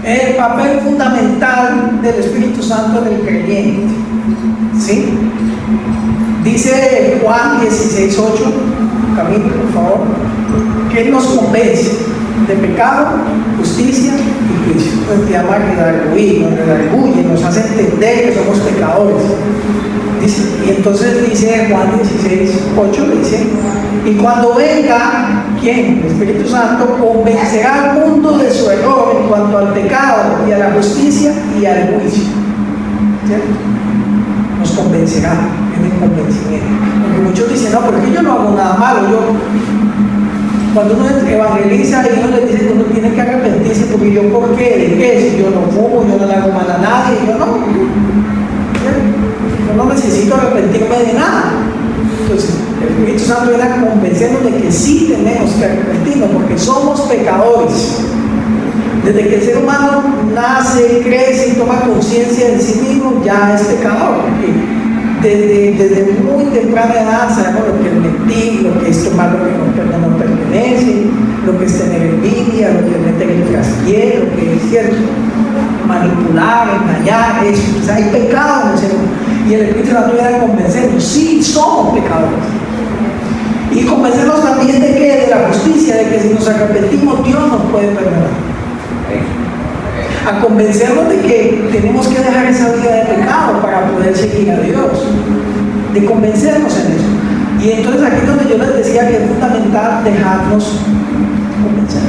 El papel fundamental del Espíritu Santo en el creyente, ¿sí? Dice Juan 16:8, Camilo, por favor, que Él nos convence de pecado, justicia y juicio. Nos llama nos redarguye, nos hace entender que somos pecadores. Dice, y entonces dice Juan 16:8, dice, y cuando venga, ¿quién? El Espíritu Santo convencerá al mundo de su error en cuanto al pecado y a la justicia y al juicio. ¿Cierto? Nos convencerá, es el convencimiento. Porque muchos dicen, no, porque yo no hago nada malo. Cuando uno evangeliza y uno le dice que uno tiene que arrepentirse, porque yo, ¿por qué? ¿De qué? Si yo no fumo, yo no le hago mal a nadie, yo no necesito arrepentirme de nada. Entonces, el Espíritu Santo viene a convencernos de que sí tenemos que arrepentirnos, porque somos pecadores. Desde que el ser humano nace, crece y toma conciencia de sí mismo, ya es pecador. Desde muy temprana edad sabemos lo que es mentir, lo que es tomar lo que no pertenece, lo que es tener envidia, lo que es meter el traspié, lo que es cierto, manipular, engañar, eso. O sea, hay pecado en el ser humano. Y el Espíritu Santo viene a convencernos, sí, somos pecadores. Y convencernos también de que de la justicia, de que si nos arrepentimos, Dios nos puede perdonar. A convencernos de que tenemos que dejar esa vida de pecado para poder seguir a Dios, de convencernos en eso. Y entonces aquí es donde yo les decía que es fundamental dejarnos convencer.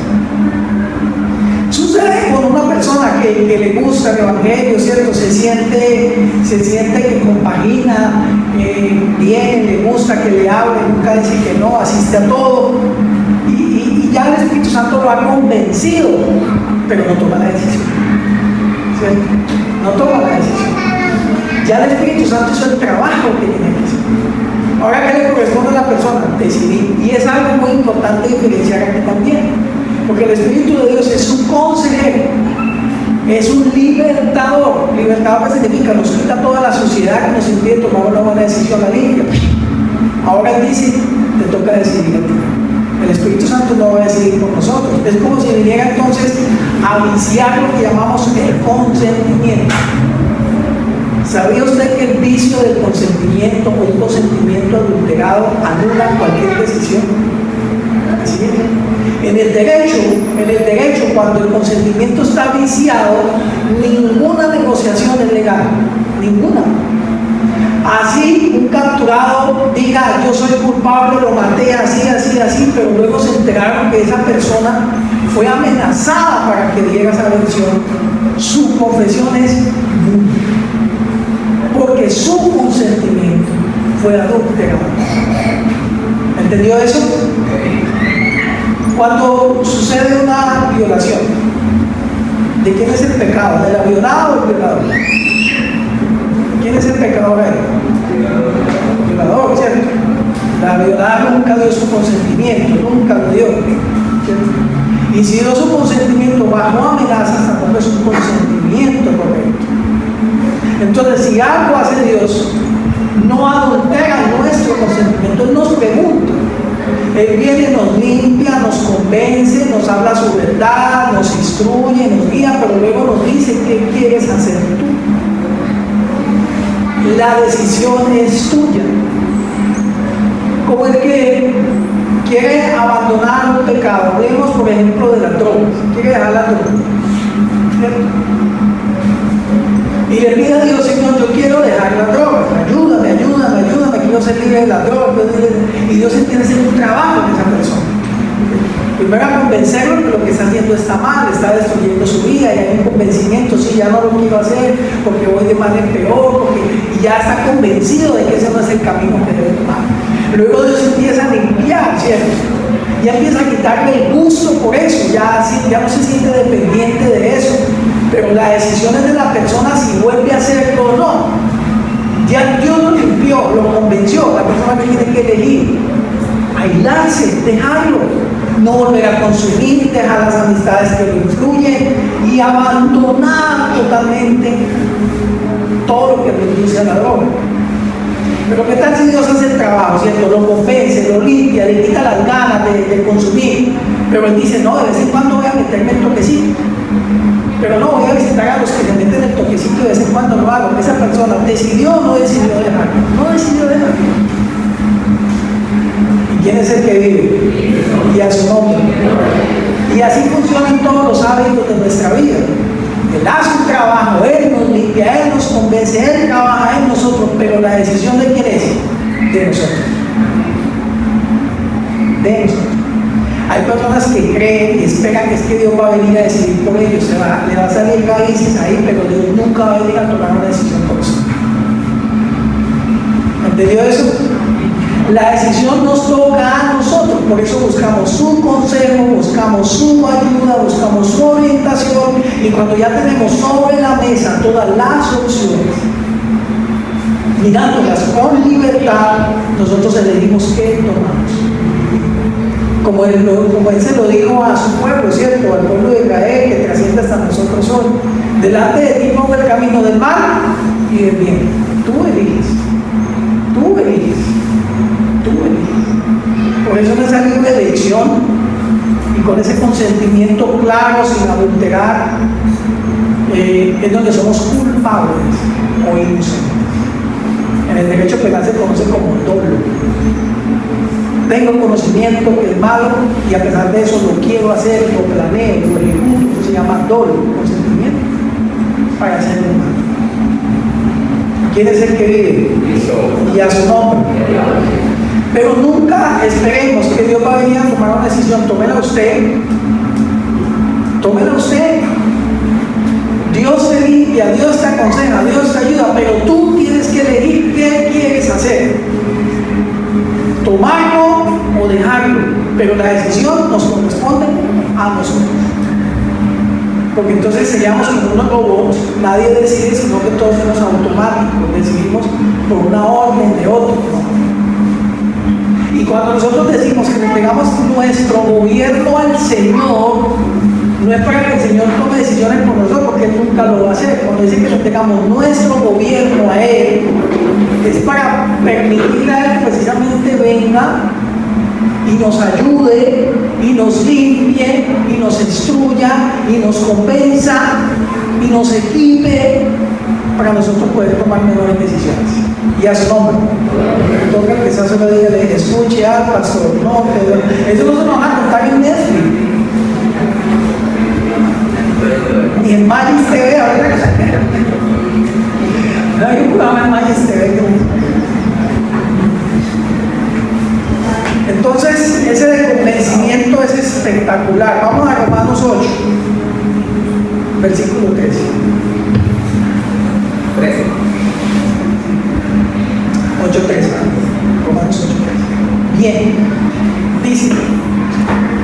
Sucede con una persona que le gusta el Evangelio, ¿cierto? Se siente que compagina bien, le gusta que le hable, nunca dice que no, asiste a todo. Y ya el Espíritu Santo lo ha convencido, pero no toma la decisión. ¿Cierto? No toma la decisión. Ya el Espíritu Santo hizo el trabajo que tiene que hacer. Ahora, ¿qué le corresponde a la persona? Decidir. Y es algo muy importante diferenciar aquí también, porque el Espíritu de Dios es un consejero, es un libertador. Libertador, ¿qué significa? Nos quita toda la suciedad que nos impide tomar una buena decisión, la limpia. Ahora Él dice, te toca decidir a ti. El Espíritu Santo no va a decidir por nosotros. Es como si viniera entonces a viciar lo que llamamos el consentimiento. ¿Sabía usted que el vicio del consentimiento o un consentimiento adulterado anula cualquier decisión? Así es. En el derecho, cuando el consentimiento está viciado, ninguna negociación es legal. Ninguna. Así un capturado diga, yo soy culpable, lo maté, así, pero luego se enteraron que esa persona fue amenazada para que diera esa versión. Su confesión es nula, porque su consentimiento fue adulterado. ¿Entendió eso? Cuando sucede una violación, ¿de quién es el pecado? ¿De la violada o el violador? ¿Quién es el pecador ahí? El violador, ¿cierto? La violada nunca dio su consentimiento, nunca lo dio, ¿cierto? Y si dio su consentimiento bajo amenazas, tampoco es un consentimiento correcto. Entonces, si algo hace Dios, no adultera nuestro consentimiento. Él nos pregunta, Él viene, nos limpia, nos convence, nos habla su verdad, nos instruye, nos guía, pero luego nos dice, ¿qué quieres hacer tú? La decisión es tuya. Como el que quiere abandonar un pecado, hablemos por ejemplo de la droga, quiere dejar la droga, ¿cierto? Y le pide a Dios, Señor, yo quiero dejar la droga, ayúdame, quiero ser libre de la droga. Y Dios tiene que hacer un trabajo en esa persona. Primero a convencerlo que lo que está haciendo está mal, está destruyendo su vida, y hay un convencimiento, sí, ya no lo quiero hacer porque voy de mal en peor, y ya está convencido de que ese no es el camino que debe tomar. Luego Dios empieza a limpiar, ¿cierto? Ya empieza a quitarle el gusto por eso, ya no se siente dependiente de eso, pero la decisión es de la persona si vuelve a hacerlo o no. Ya Dios lo limpió, lo convenció, la persona que tiene que elegir, aislarse, dejarlo, no volver a consumir, dejar las amistades que lo influyen y abandonar totalmente todo lo que le induce a la droga. Pero ¿qué tal si Dios hace el trabajo, ¿cierto? Lo convence, lo limpia, le quita las ganas de consumir, pero Él dice, no, de vez en cuando voy a meterme el toquecito, pero no voy a visitar a los que le meten el toquecito, de vez en cuando lo hago. Esa persona decidió o no decidió dejarlo, no decidió dejarlo. ¿Y quién es el que vive? Y a su nombre. Y así funcionan todos los hábitos de nuestra vida. Él hace un trabajo, Él nos limpia, Él nos convence, Él trabaja en nosotros, pero la decisión de quién es? De nosotros. De nosotros. Hay personas que creen y esperan que es que Dios va a venir a decidir por ellos, le va a salir raíces ahí, pero Dios nunca va a venir a tomar una decisión por eso. ¿Entendió eso? La decisión nos toca a nosotros, por eso buscamos su consejo, buscamos su ayuda, buscamos su orientación, y cuando ya tenemos sobre la mesa todas las opciones, mirándolas con libertad, nosotros elegimos qué tomamos. Como él se lo dijo a su pueblo, ¿cierto? Al pueblo de Israel, que trasciende hasta nosotros hoy. Delante de ti pongo el camino del mal y del bien. Tú eliges. Tú eliges. Tú eliges. Por eso en esa libre elección y con ese consentimiento claro, sin adulterar, es donde somos culpables o inocentes. En el derecho penal se conoce como dolo. Tengo conocimiento que es malo y a pesar de eso lo quiero hacer, lo planeo, lo ejecuto. Eso se llama dolo, consentimiento para hacer el mal. ¿Quién es el que vive? Y a su nombre. Pero nunca esperemos que Dios va a venir a tomar una decisión. Tómela usted. Tómela usted. Dios te limpia, Dios te aconseja, Dios te ayuda, pero tú tienes que elegir qué quieres hacer. Tomarlo o dejarlo, pero la decisión nos corresponde a nosotros. Porque entonces seríamos como unos robots, nadie decide, sino que todos somos automáticos, decidimos por una orden de otro, ¿no? Cuando nosotros decimos que le entregamos nuestro gobierno al Señor, no es para que el Señor tome decisiones por nosotros, porque Él nunca lo va a hacer. Cuando dice que le entregamos nuestro gobierno a Él, es para permitirle a Él precisamente venga y nos ayude, y nos limpie, y nos instruya, y nos convenza, y nos equipe, para nosotros poder tomar mejores decisiones. Y a su nombre. Toca que quizás solo diga, le escuche al pastor, no, eso no se nos va a contar en Netflix. Ni en Magis TV, ahora. No hay un programa en Magis TV. Entonces, ese de convencimiento es espectacular. Vamos a Romanos 8, versículo 13. 8:13. Romanos 8:13. Bien, dice,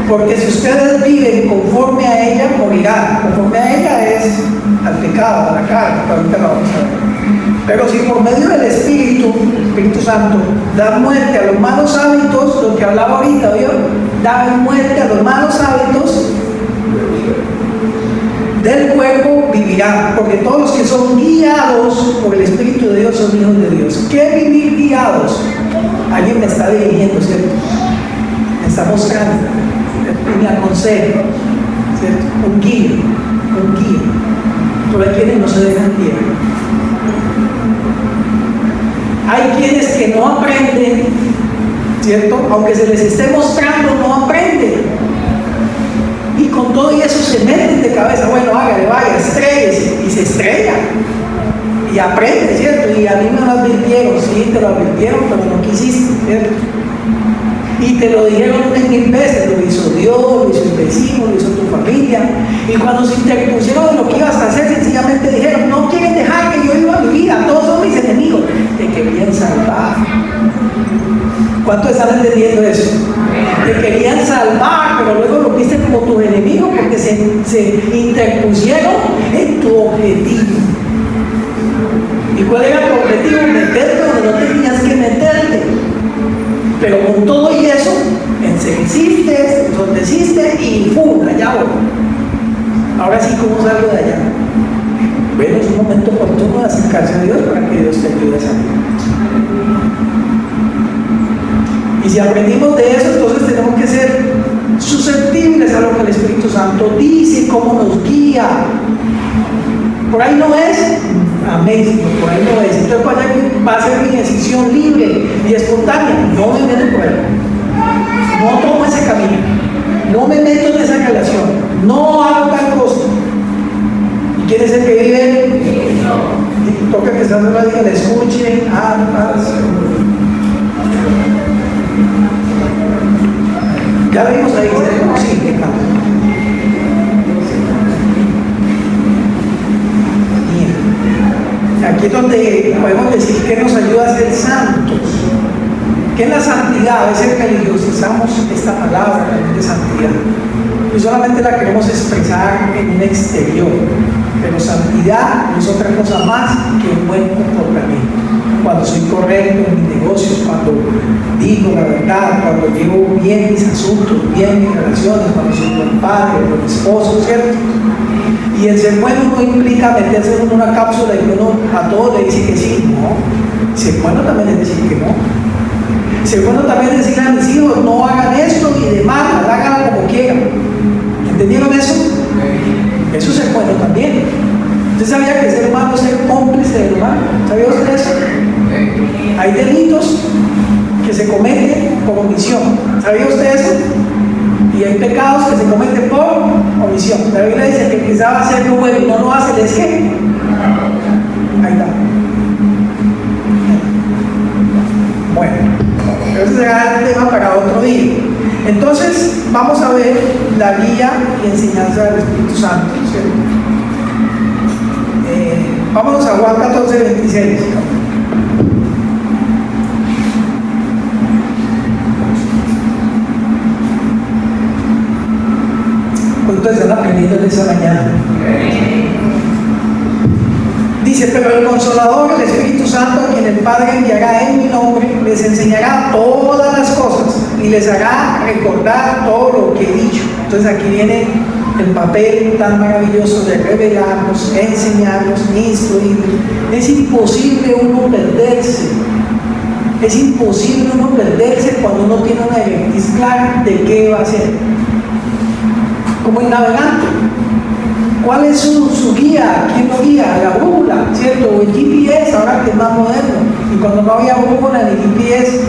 porque si ustedes viven conforme a ella, morirán. Conforme a ella es al pecado, a la carne, que ahorita lo vamos a ver. Pero si por medio del Espíritu Santo, dan muerte a los malos hábitos, lo que hablaba ahorita, ¿vio? Dan muerte a los malos hábitos del cuerpo, vivirán, porque todos los que son guiados por el Espíritu de Dios son hijos de Dios. ¿Qué vivir guiados? Alguien me está dirigiendo, ¿cierto? Me está mostrando y me aconseja, ¿cierto? Un guía. Pero hay quienes no se dejan guiar. Hay quienes que no aprenden, ¿cierto? Aunque se les esté mostrando, no aprenden. Y con todo y eso se meten de cabeza, bueno, hágale, vaya, estréllese, y se estrella. Y aprende, ¿cierto? Y a mí me lo advirtieron, sí, te lo advirtieron, pero no quisiste, ¿cierto? Y te lo dijeron 1000 veces, lo hizo Dios, lo hizo el vecino, lo hizo tu familia. Y cuando se interpusieron en lo que ibas a hacer, sencillamente dijeron, no quieren dejar que yo viva mi vida, todos son mis enemigos. Te querían salvar. ¿Cuántos están entendiendo eso? Te querían salvar, pero luego lo viste como tu enemigo porque se interpusieron en tu objetivo. ¿Y cuál era tu objetivo? Meterte donde no tenías que meterte. Pero con todo y eso, ensegueciste, ensordeciste y ¡pum! Allá voy. Ahora sí, ¿cómo salgo de allá? Bueno, es un momento oportuno de acercarse a Dios para que Dios te ayude a salir. Y si aprendimos de eso, entonces tenemos que ser susceptibles a lo que el Espíritu Santo dice, cómo nos guía. Por ahí no es, amén, por ahí no es. Entonces va a ser mi decisión libre y espontánea. No me meto por ahí. No tomo ese camino. No me meto en esa relación. No hago tal cosa. ¿Y quién es el que vive? Y toca que esa sola diga, le escuche, ya lo vimos ahí, sí, aquí es donde podemos decir que nos ayuda a ser santos. ¿Qué es la santidad? A veces religiosizamos esta palabra de santidad y solamente la queremos expresar en un exterior, pero santidad no es otra cosa más que un buen comportamiento. Cuando soy correcto en mis negocios, cuando digo la verdad, cuando llevo bien mis asuntos, bien mis relaciones, cuando soy buen padre, buen esposo, ¿cierto? Y el ser bueno no implica meterse en una cápsula y uno a todos le dice que sí, no. Ser bueno también es decir que no. Ser bueno también es decir a mis hijos, no hagan esto y demás, háganlo como quieran. ¿Entendieron eso? Eso es ser bueno también. ¿Usted sabía que el ser humano es ser cómplice del humano? ¿Sabía usted eso? Hay delitos que se cometen por omisión. ¿Sabía usted eso? Y hay pecados que se cometen por omisión. La Biblia dice que quizá va a hacer lo bueno y no lo hace, ¿les qué? Ahí está. Bueno, ese será el tema para otro día. Entonces, vamos a ver la guía y enseñanza del Espíritu Santo, ¿cierto? Vámonos a Juan 14:26. ¿Cuántos están aprendiendo en esa mañana? Dice, pero el Consolador, el Espíritu Santo, a quien el Padre enviará en mi nombre, les enseñará todas las cosas y les hará recordar todo lo que he dicho. Entonces aquí viene el papel tan maravilloso de revelarnos, enseñarnos, instruirnos. Es imposible uno perderse. Es imposible uno perderse cuando uno tiene una directriz clara de qué va a hacer. Como el navegante. ¿Cuál es su guía? ¿Quién lo guía? La brújula, ¿cierto? O el GPS, ahora que es más moderno. Y cuando no había brújula ni GPS,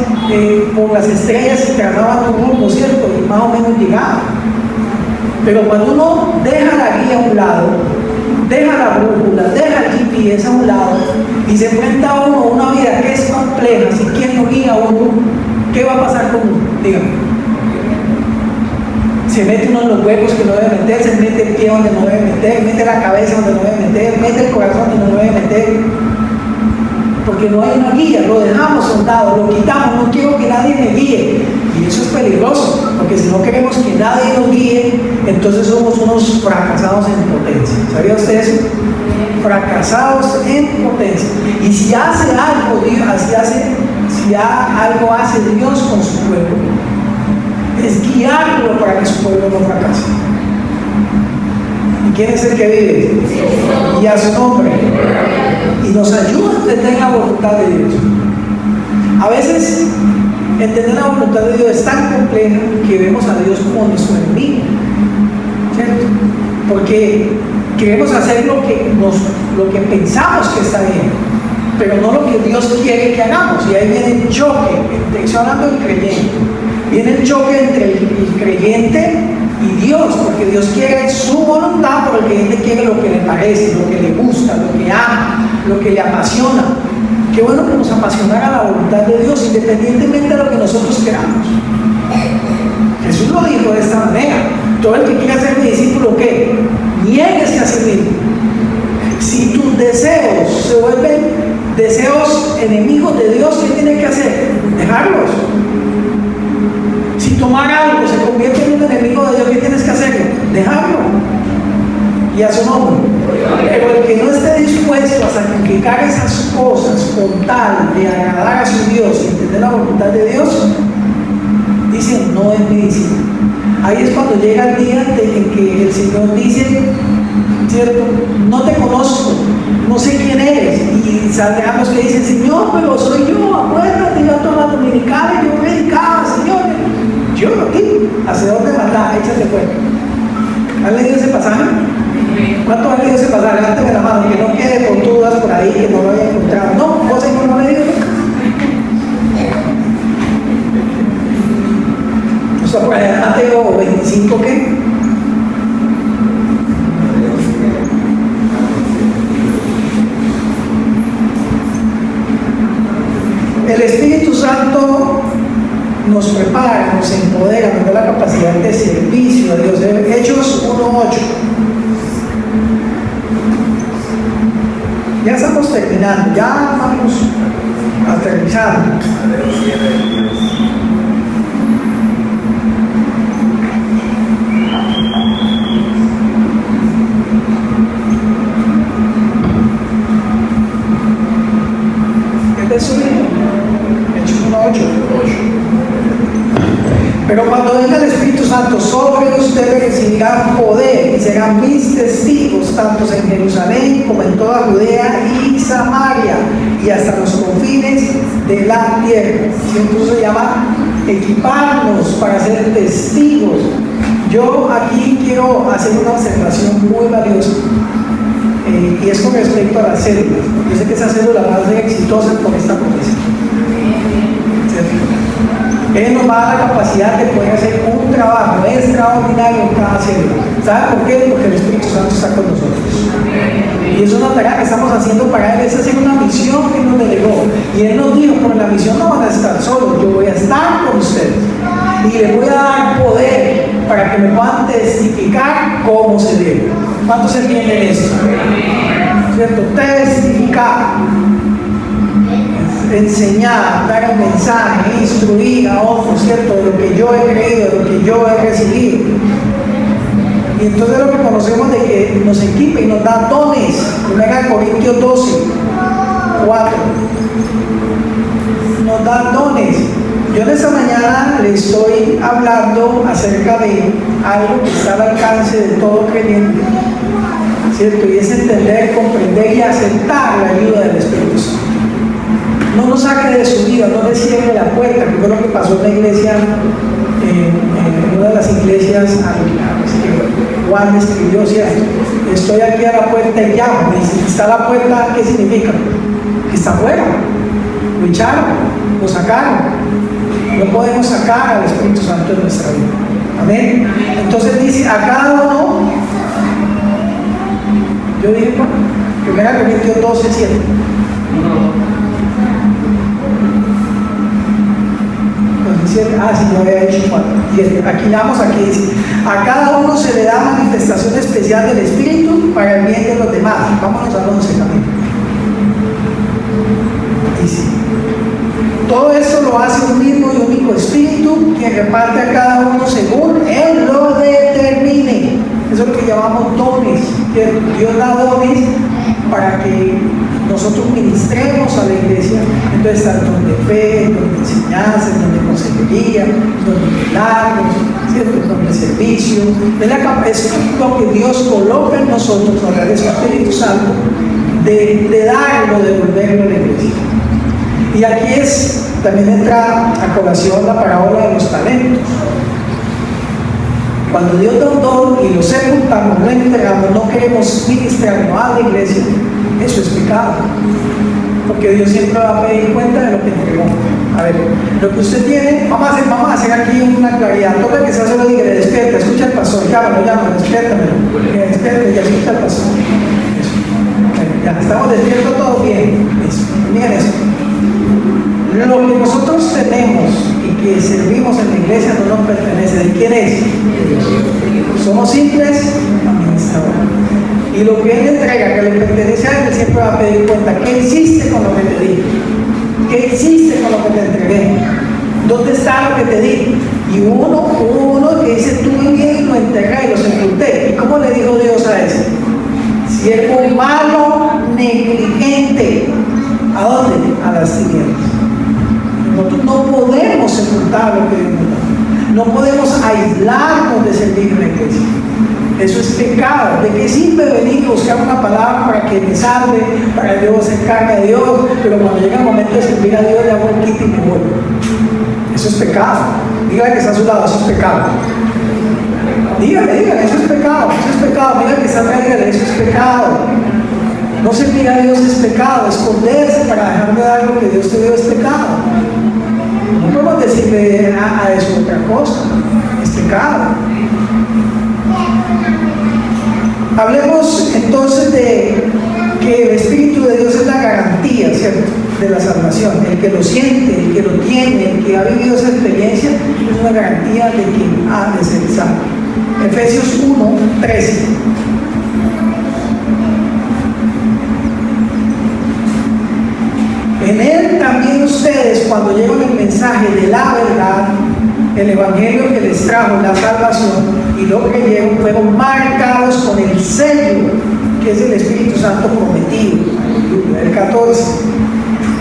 por las estrellas se trazaban un rumbo, ¿cierto? Y más o menos llegaba. Pero cuando uno deja la guía a un lado, deja la brújula, deja el GPS a un lado y se enfrenta a uno a una vida que es compleja, si quien lo guía a uno, ¿qué va a pasar con uno? Dígame. Se mete uno en los huecos que no debe meter, se mete el pie donde no debe meter, mete la cabeza donde no debe meter, mete el corazón donde no debe meter, porque no hay una guía, lo dejamos soldado, lo quitamos, no quiero que nadie me guíe, y eso es peligroso, porque si no queremos que nadie nos guíe, entonces somos unos fracasados en potencia. ¿Sabía usted eso? Fracasados en potencia. Y si hace algo, si algo hace Dios con su pueblo, es guiarlo para que su pueblo no fracase. ¿Y quién es el que vive? Y a su nombre. Y nos ayuda a entender la voluntad de Dios. A veces entender la voluntad de Dios es tan compleja que vemos a Dios como nuestro enemigo, ¿cierto? Porque queremos hacer lo que pensamos que está bien, pero no lo que Dios quiere que hagamos. Y ahí viene el choque, estoy hablando del creyente. Viene el choque entre el creyente y Dios, porque Dios quiere su voluntad, pero el creyente quiere lo que le parece, lo que le gusta, lo que ama, lo que le apasiona. Qué bueno que nos apasionara la voluntad de Dios, independientemente de lo que nosotros queramos. Jesús lo dijo de esta manera: todo el que quiera ser mi discípulo, ¿qué? Niéguese a sí mismo. Si tus deseos se vuelven deseos enemigos de Dios, ¿qué tienes que hacer? Dejarlos. Si tomar algo se convierte en un enemigo de Dios, ¿qué tienes que hacer? Dejarlo. Y a su nombre. Pero el que no esté dispuesto a sacrificar esas cosas con tal de agradar a su Dios y entender la voluntad de Dios, dice: no es mi discípulo. Ahí es cuando llega el día en que el Señor dice, ¿cierto? No te conozco, no sé quién eres. Y saldrán los que dicen: Señor, pero soy yo, acuérdate, yo a todas las dominicales, yo predicaba, Señor. Yo aquí, ¿hacia dónde mandar? Échate fuera. ¿Han leído ese pasaje? ¿Cuántos han leído ese pasaje? Levánteme la mano, que no quede con dudas por ahí, que no lo haya encontrado. No, vos no lo han leído. O sea, por allá Mateo 25, ¿qué? El Espíritu Santo nos prepara, nos empodera, nos da la capacidad de servicio a Dios. Hechos 1:8. Ya estamos terminando, ya vamos aterrizando. ¿Qué es eso? Hechos 1:8. Pero cuando venga el Espíritu Santo sobre ustedes recibirán poder y serán mis testigos tanto en Jerusalén como en toda Judea y Samaria y hasta los confines de la tierra. Entonces se llama equiparnos para ser testigos. Yo aquí quiero hacer una observación muy valiosa, y es con respecto a las células. Yo sé que esas células van a ser exitosas con esta promesa. Él nos va a dar la capacidad de poder hacer un trabajo extraordinario en cada célula. ¿Sabe por qué? Porque el Espíritu Santo está con nosotros. Y es una tarea que estamos haciendo para Él. Es hacer una misión que nos delegó. Y Él nos dijo: por la misión no van a estar solos, yo voy a estar con ustedes. Y les voy a dar poder para que me puedan testificar cómo se debe. ¿Cuántos entienden esto? ¿Cierto? Testificar. Enseñar, dar el mensaje, instruir a otros, ¿cierto? De lo que yo he creído, de lo que yo he recibido. Y entonces lo que conocemos de que nos equipa y nos da dones. 1 Corintios 12:4. Nos da dones. Yo en esta mañana le estoy hablando acerca de algo que está al alcance de todo creyente, ¿cierto? Y es entender, comprender y aceptar la ayuda del Espíritu Santo. No nos saque de su vida, no le cierre la puerta, que fue lo que pasó en la iglesia, en una de las iglesias que Juan escribió, ¿cierto? Estoy aquí a la puerta y llamo. Y si está a la puerta, ¿qué significa? Que está afuera. Lo echaron, lo sacaron. No podemos sacar al Espíritu Santo de nuestra vida. Amén. Entonces dice, a cada uno, yo dije, bueno, 1 Corintios 12:7. Sí, yo había dicho 4. Aquí vamos, aquí dice, a cada uno se le da manifestación especial del Espíritu para el bien de los demás. Vámonos al 11 también. Dice, todo esto lo hace un mismo y único Espíritu, que reparte a cada uno según Él lo determine. Eso es lo que llamamos dones. Dios da dones para que nosotros ministremos a la iglesia. Entonces está el don de fe, el don de enseñanza, el don de consejería, el don de milagros, ¿cierto? El don de servicio. Es lo que Dios coloca en nosotros a través del Espíritu Santo, de darlo, de devolverlo a la iglesia. Y aquí también entra a colación la parábola de los talentos. Cuando Dios da un don y lo sepultamos, lo entregamos, no queremos ministrarlo a la iglesia, eso es pecado. Porque Dios siempre va a pedir cuenta de lo que entregó. A ver, lo que usted tiene, vamos a hacer aquí una claridad. Toca que se hace lo diga, despierta, escucha al pastor, llámalo, despiértamelo, despierte, ya escucha al pastor. Eso. Ya, estamos despiertos todos bien. Eso. Miren eso. Lo que nosotros tenemos y que servimos en la iglesia no nos pertenece. ¿De quién es? Somos simples administradores. Y lo que Él entrega, que le pertenece a Él, siempre va a pedir cuenta. ¿Qué hiciste con lo que te di? ¿Qué hiciste con lo que te entregué? ¿Dónde está lo que te di? Y hubo uno que dice, tuve bien y lo entregué y lo sepulté. ¿Y cómo le dijo Dios a ese? Siervo malo, negligente. ¿A dónde? A las tinieblas. Nosotros no podemos sepultar lo que Dios nos da. No podemos aislarnos de servir en la iglesia. Eso es pecado. ¿De qué sirve venir a buscar una palabra para que me salve, para que yo acercarme a Dios? Pero cuando llega el momento de servir a Dios, le hago el quito y me voy. Eso es pecado. Dígale que está a su lado, eso es pecado. Dígale, eso es pecado, eso es pecado. Dígale que está atrás, dígale, eso es pecado. No servir a Dios es pecado. Esconderse para dejar de dar lo que Dios te dio es pecado. No podemos decirle a eso otra cosa. Es pecado. Hablemos entonces de que el Espíritu de Dios es la garantía, ¿cierto?, de la salvación. El que lo siente, el que lo tiene, el que ha vivido esa experiencia, es una garantía de que ha de ser salvo. Efesios 1:13. En Él también ustedes, cuando llevan el mensaje de la verdad, el evangelio que les trajo la salvación, y lo creyeron, fueron marcados con el sello que es el Espíritu Santo prometido. El 14.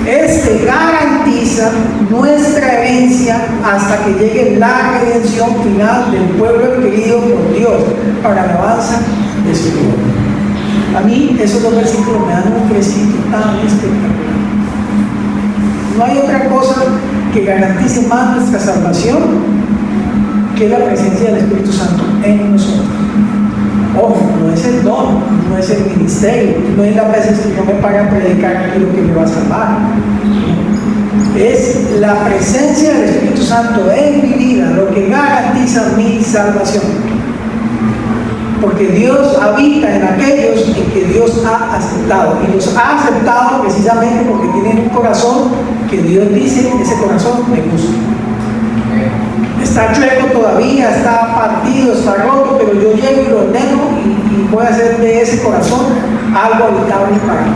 Este garantiza nuestra herencia hasta que llegue la redención final del pueblo adquirido por Dios para la alabanza de su gloria. A mí esos dos versículos me dan un fresquito tan espectacular. No hay otra cosa que garantice más nuestra salvación que la presencia del Espíritu Santo en nosotros. Ojo, no es el don, no es el ministerio, no es las veces que yo me pagan a predicar aquí lo que me va a salvar. Es la presencia del Espíritu Santo en mi vida lo que garantiza mi salvación. Porque Dios habita en aquellos en que Dios ha aceptado. Y los ha aceptado precisamente porque tienen un corazón que Dios dice, ese corazón me gusta. Está chueco todavía, está partido, está roto, pero yo llego y lo ordeno y voy a hacer de ese corazón algo habitable para mí.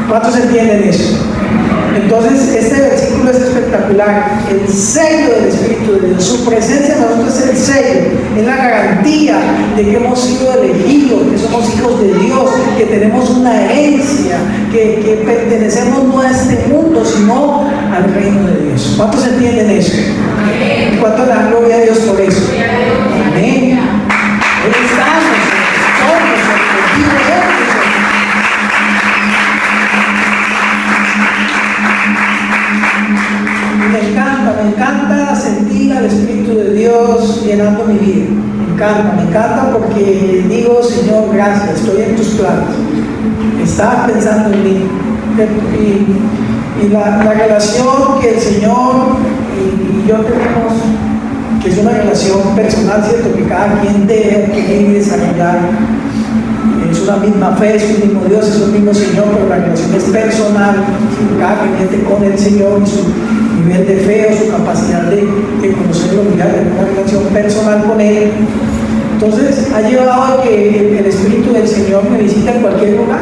¿Cuántos entienden eso? Entonces, este versículo es espectacular. El sello del Espíritu de Dios, su presencia en nosotros es el sello, es la garantía de que hemos sido elegidos, que somos hijos de Dios, que tenemos una herencia, que pertenecemos no a este mundo, sino al reino de Dios. ¿Cuántos entienden eso? Amén. ¿Cuántos dan gloria a Dios por eso? Amén. Él está en nosotros, contigo, me encanta sentir al Espíritu de Dios llenando mi vida. Me encanta porque digo, Señor, gracias, estoy en tus planes. Estás pensando en mí. Y la relación que el Señor y yo tenemos, que es una relación personal, ¿cierto? Que cada quien debe adquirir y desarrollar. Es una misma fe, es un mismo Dios, es un mismo Señor, pero la relación es personal. Cada creyente con el Señor y su nivel de fe o su capacidad de conocerlo, de una relación personal con Él. Entonces ha llevado a que el Espíritu del Señor me visita en cualquier lugar.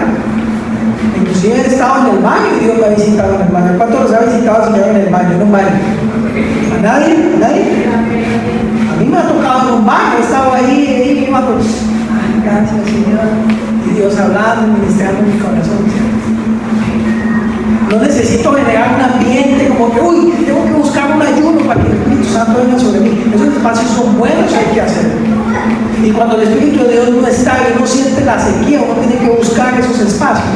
Inclusive he estado en el baño y Dios me ha visitado en el baño. ¿Cuántos los ha visitado el Señor en el baño? En un baño. ¿A nadie? ¿A nadie? A mí me ha tocado en un baño, he estado ahí y cuando, ay, gracias Señor. Y Dios hablando, ministrando en mi corazón. No necesito generar un ambiente como que, uy, tengo que buscar un ayuno para que el Espíritu Santo venga sobre mí. Esos espacios son buenos, hay que hacer. Y cuando el Espíritu de Dios no está y uno siente la sequía, uno tiene que buscar esos espacios.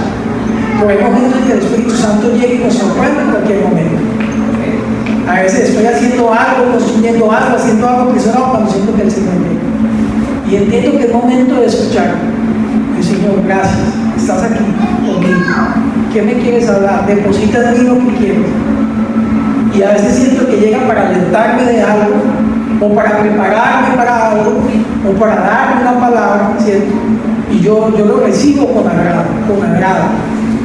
Porque hay momentos en que el Espíritu Santo llega y nos sorprende en cualquier momento. A veces estoy haciendo algo, construyendo algo, haciendo algo presionado cuando siento que el Señor llega. Y entiendo que es momento de escuchar. Y Señor, gracias, estás aquí conmigo. ¿Qué me quieres hablar? Deposita en mí lo que quieres. Y a veces siento que llega para alentarme de algo, o para prepararme para algo, o para darme una palabra, ¿cierto? Y yo lo recibo con agrado,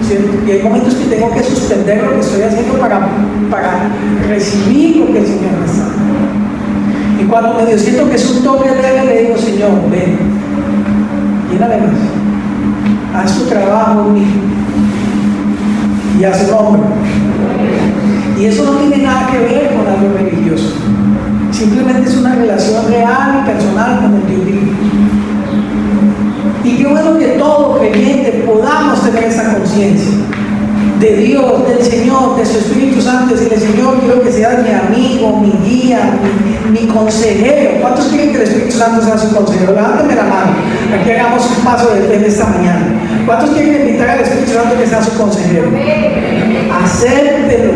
¿cierto? Y hay momentos que tengo que suspender lo que estoy haciendo para recibir lo que el Señor me está dando. Y cuando medio siento que es un toque leve, le digo, Señor, ven, llénale más, haz tu trabajo en mí y haz su nombre. Y eso no tiene nada que ver con algo religioso. Simplemente es una relación real y personal con el Dios vivo. Y qué bueno que todo creyente podamos tener esa conciencia de Dios, del Señor, de su Espíritu Santo. Decirle, Señor, quiero que seas mi amigo, mi guía, mi consejero. ¿Cuántos quieren que el Espíritu Santo sea su consejero? Levántame la mano. Aquí hagamos un paso de fe en esta mañana. ¿Cuántos quieren invitar al Espíritu Santo que sea su consejero? Acéptelo,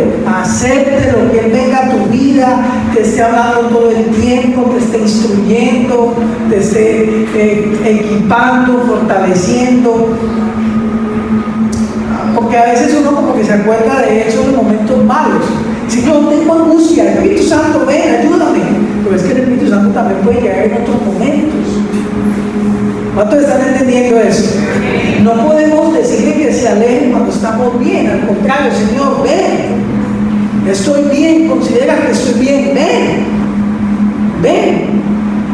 que Él venga a tu vida, te esté hablando todo el tiempo, te esté instruyendo, te esté equipando, fortaleciendo. Porque a veces uno como que se acuerda de eso en momentos malos. Si yo tengo angustia, el Espíritu Santo, ven, ayúdame. Pero es que el Espíritu Santo también puede llegar en otros momentos. ¿Cuántos están entendiendo eso? No podemos decirle que se alejen cuando estamos bien. Al contrario, Señor, ven. Estoy bien, considera que estoy bien, ven.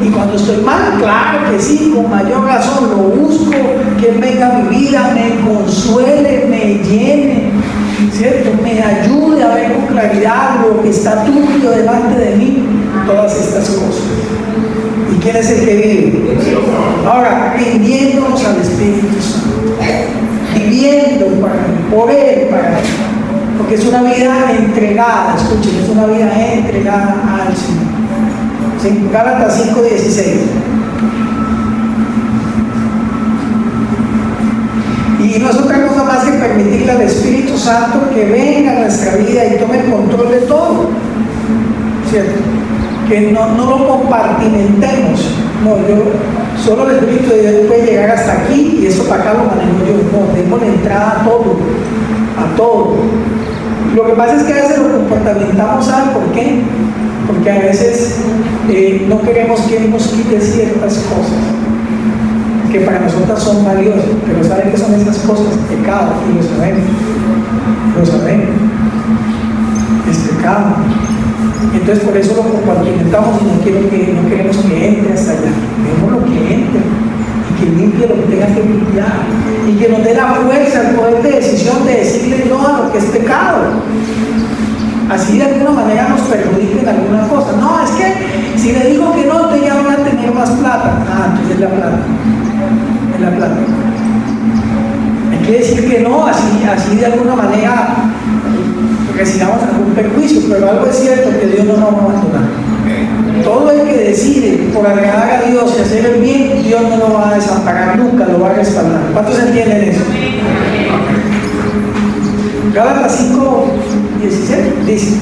Y cuando estoy mal, claro que sí, con mayor razón lo busco, que Él venga a mi vida, me consuele, me llene, ¿cierto? Me ayude a ver con claridad lo que está turbio delante de mí, todas estas cosas. ¿Y quién es el que vive? Ahora, rindiéndonos al Espíritu Santo, viviendo para Él, por Él, para Él, porque es una vida entregada, escuchen, es una vida entregada al Señor. ¿Sí? Gálatas 5:16. Y no es otra cosa más que permitirle al Espíritu Santo que venga a nuestra vida y tome el control de todo, ¿cierto? Que no lo compartimentemos. No, solo el Espíritu de Dios puede llegar hasta aquí y eso para acá lo manejo yo. No, tengo la entrada a todo. Lo que pasa es que a veces lo comportamentamos, ¿saben por qué? Porque a veces no queremos que Él nos quite ciertas cosas que para nosotras son valiosas, pero ¿saben qué son esas cosas? Pecado, y lo sabemos. Es pecado. Entonces por eso lo compartimentamos y no queremos que entre hasta allá. Queremos lo que entre y que limpie lo que tenga que limpiar y que nos dé la fuerza, el poder de decisión de decirle no a lo que es pecado. Así de alguna manera nos perjudica en alguna cosa. No, es que si le digo que no, entonces ya voy a tener más plata. Entonces es la plata. Hay que decir que no, así de alguna manera recibamos algún perjuicio, pero algo es cierto, que Dios no nos va a abandonar. Todo el que decide por agradar a Dios y hacer el bien, Dios no lo va a desamparar nunca, lo va a respaldar. ¿Cuántos entienden eso? Gálatas 5:17 dice: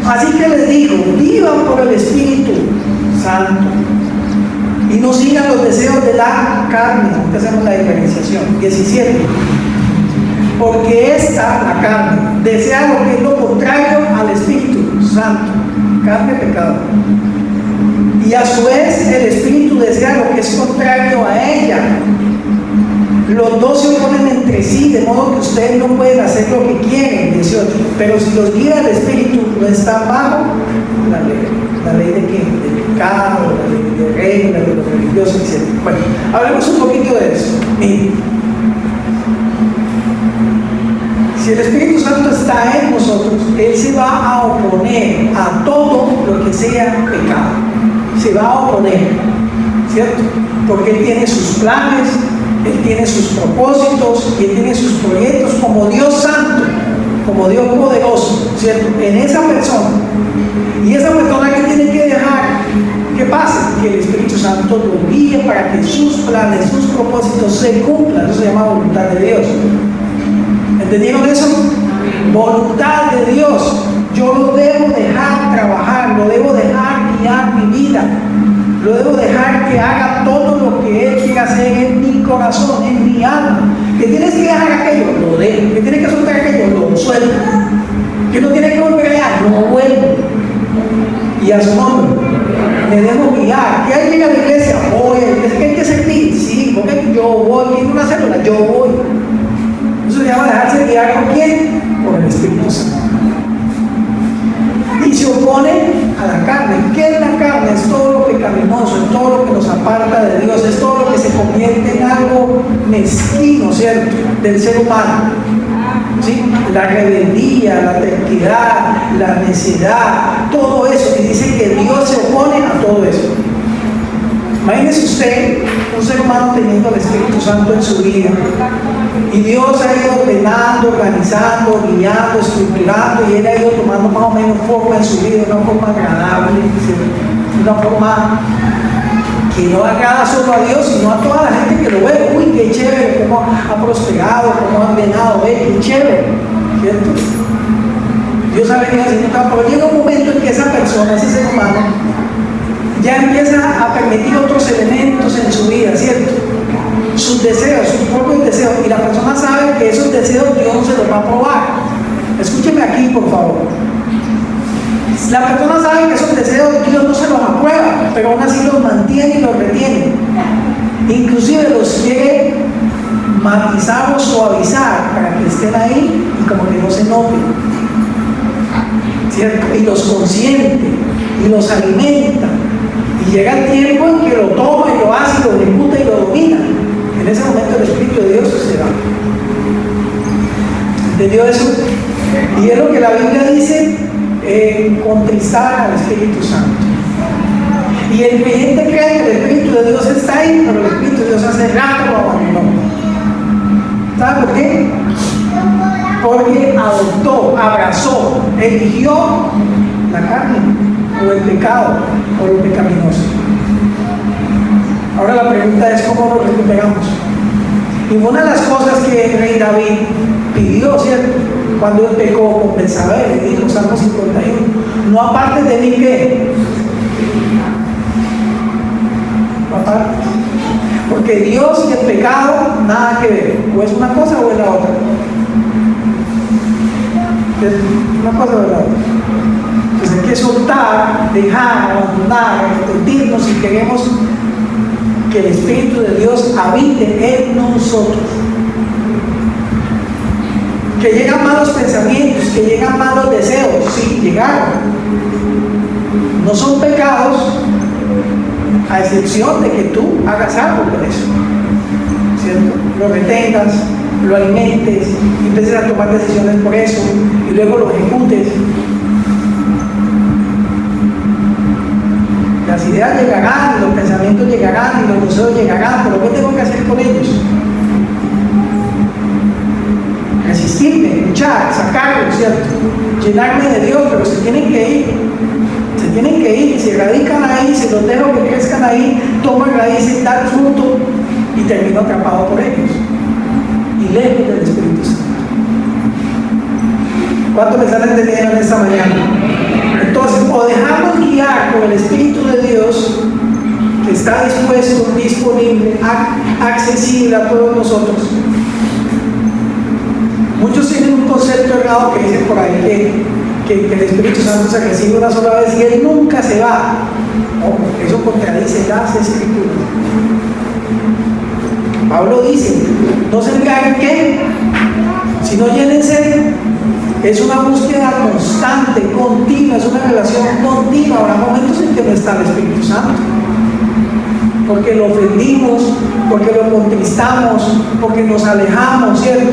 así que les digo, vivan por el Espíritu Santo y no sigan los deseos de la carne. Aquí hacemos la diferenciación. 17. Porque la carne, desea lo que es lo contrario al Espíritu Santo. Carne, pecado. Y a su vez el Espíritu desea lo que es contrario a ella. Los dos se oponen entre sí, de modo que ustedes no pueden hacer lo que quieren. 18. Pero si los guía el Espíritu, no están bajo la ley. ¿La ley de qué? Del pecado, la ley de reglas, de los religiosos, etc. Bueno, hablemos un poquito de eso. Miren, si el Espíritu Santo está en nosotros, Él se va a oponer a todo lo que sea pecado. Se va a oponer, ¿cierto? Porque Él tiene sus planes, Él tiene sus propósitos y Él tiene sus proyectos como Dios santo, como Dios poderoso, ¿cierto? En esa persona. Y esa persona que tiene que dejar que pase, que el Espíritu Santo lo guíe para que sus planes, sus propósitos se cumplan. Eso se llama voluntad de Dios. ¿Entendieron eso? Voluntad de Dios. Yo lo debo dejar trabajar, lo debo dejar guiar mi vida, lo debo dejar que haga todo lo que Él quiera hacer en mi corazón, en mi alma. Que tienes que dejar aquello, lo dejo. Que tienes que soltar aquello, lo suelto. Que no tienes que volver allá, no vuelvo. Y a su nombre, me dejo guiar. ¿Que alguien llega a la iglesia? Voy. ¿Es que hay que sentir? Sí, porque yo voy. ¿Quién una célula? Yo voy. Eso se llama dejarse guiar. ¿Con quién? Por el Espíritu Santo. Y se opone a la carne. ¿Qué es la carne? Es todo lo pecaminoso, es todo lo que nos aparta de Dios, es todo lo que se convierte en algo mezquino, ¿cierto? Del ser humano. ¿Sí? La rebeldía, la terquedad, la necedad, todo eso. Y dice que Dios se opone a todo eso. Imagínese usted, un ser humano teniendo el Espíritu Santo en su vida, y Dios ha ido ordenando, organizando, guiando, estructurando, y Él ha ido tomando más o menos forma en su vida, una forma agradable, una forma que no agrada solo a Dios, sino a toda la gente que lo ve. Uy, qué chévere, cómo ha prosperado, cómo ha ordenado, qué chévere, ¿cierto? Dios ha venido haciendo todo, pero llega un momento en que esa persona, ese ser humano, ya empieza a permitir otros elementos en su vida, ¿cierto? Sus deseos, sus propios deseos, y la persona sabe que esos deseos Dios no se los va a probar. Escúcheme aquí, por favor. La persona sabe que esos deseos Dios no se los aprueba, pero aún así los mantiene y los retiene. Inclusive los quiere matizar o suavizar para que estén ahí y como que no se noten, ¿cierto? Y los consiente y los alimenta. Y llega el tiempo en que lo toma y lo hace, lo ejecuta y lo domina. En ese momento el Espíritu de Dios se va. ¿Entendió eso? Y es lo que la Biblia dice, contristar al Espíritu Santo. Y el creyente cree que el Espíritu de Dios está ahí, pero el Espíritu de Dios hace rato lo abandonó. ¿Sabe por qué? Porque adoptó, abrazó, eligió la carne, o el pecado, o lo pecaminoso. Ahora la pregunta es cómo lo recuperamos. Y una de las cosas que el rey David pidió, ¿cierto? Cuando él pecó con Betsabé, le dijo Salmo 51, no apartes de mí, ¿qué? No apartes. Porque Dios y el pecado nada que ver, o es una cosa o es la otra. Es una cosa o es la otra. Entonces hay que soltar, dejar, abandonar, arrepentirnos si queremos que el Espíritu de Dios habite en nosotros. Que llegan malos pensamientos, que llegan malos deseos, sí, llegaron. No son pecados, a excepción de que tú hagas algo con eso, ¿cierto? Lo retengas, lo alimentes, y empieces a tomar decisiones por eso, y luego lo ejecutes. Las ideas llegarán, los pensamientos llegarán, y los deseos llegarán, pero ¿qué tengo que hacer con ellos? resistirme, luchar, sacarlo, ¿cierto? Llenarme de Dios, pero se tienen que ir. Se tienen que ir, se radican ahí, se los dejo que crezcan ahí, toman raíces, dan fruto y termino atrapado por ellos. Y lejos del Espíritu Santo. ¿Cuánto me están entendiendo en esta mañana? Entonces, o dejarnos guiar por el Espíritu de Dios, que está dispuesto, disponible, accesible a todos nosotros. Muchos tienen un concepto errado que dicen por ahí que el Espíritu Santo se recibe una sola vez y Él nunca se va. No, eso contradice las Escrituras. Pablo dice, no se engañen ¿qué? Sino llénense. Es una búsqueda constante, continua, es una relación continua. Habrá momentos en que no está el Espíritu Santo, porque lo ofendimos, porque lo contristamos, porque nos alejamos, ¿cierto?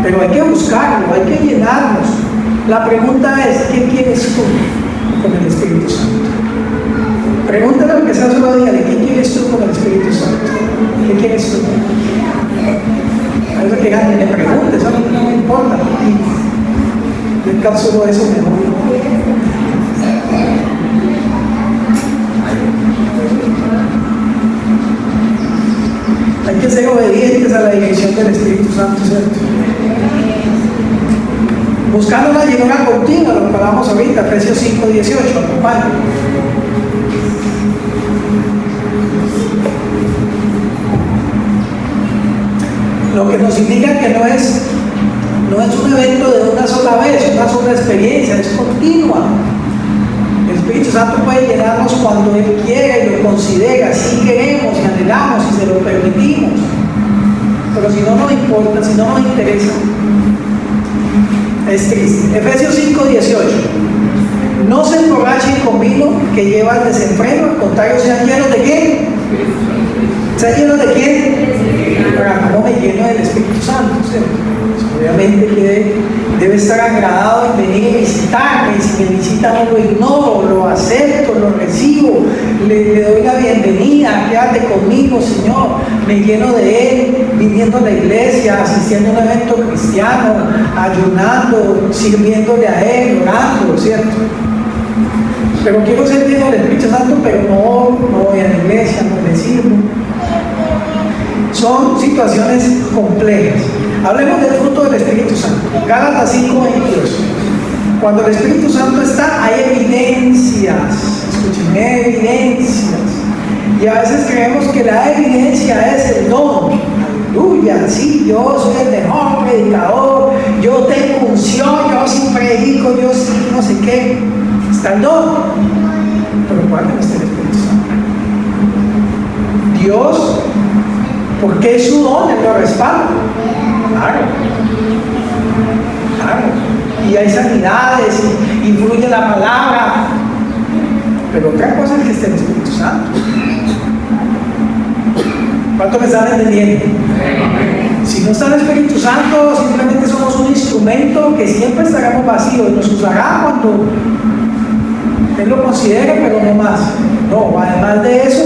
Pero hay que buscarlo, hay que llenarnos. La pregunta es, ¿qué quieres tú con el Espíritu Santo? Pregúntale al que sea solo dígale, ¿qué quieres tú con el Espíritu Santo? ¿Qué quieres tú? Algo que alguien le pregunte, eso no me importa. Yo encapsulo eso mejor. Hay que ser obedientes a la dirección del Espíritu Santo, ¿cierto? Buscando la llenura continua, lo que hablamos ahorita, Efesios 5:18, acompáñenme. Lo que nos indica que no es un evento de una sola vez, una sola experiencia, es continua. El Espíritu Santo puede llenarnos cuando Él quiere y lo considera, si queremos y anhelamos y se lo permitimos. Pero si no nos importa, si no nos interesa, es triste. Efesios 5:18. No se emborrachen con vino que lleva al desenfreno, al contrario, sean llenos de ¿qué? ¿Sean llenos de quién? ¿Cómo me lleno del Espíritu Santo? ¿Cierto? Obviamente que debe estar agradado en venir a visitarme, y si me visita no lo ignoro, lo acepto, lo recibo, le doy la bienvenida, quédate conmigo, Señor, me lleno de Él, viniendo a la iglesia, asistiendo a un evento cristiano, ayunando, sirviéndole a Él, orando, ¿cierto? Pero quiero ser lleno del Espíritu Santo, pero no voy a la iglesia, no le sirvo. Son situaciones complejas. Hablemos del fruto del Espíritu Santo. Gálatas 5:22. Cuando el Espíritu Santo está, hay evidencias. Escuchen, evidencias. Y a veces creemos que la evidencia es el don. Aleluya, sí, yo soy el mejor predicador, yo tengo unción, yo sí predico, yo sí no sé qué. Está el don. Pero ¿cuál no está el Espíritu Santo? Dios, porque es su don, Él lo respalda. Claro. Y hay sanidades, y influye la palabra. Pero otra cosa es que esté el Espíritu Santo. ¿Cuánto me están entendiendo? Si no está el Espíritu Santo, simplemente somos un instrumento que siempre estaremos vacíos y nos usará cuando Él lo considere, pero no más. No, además de eso,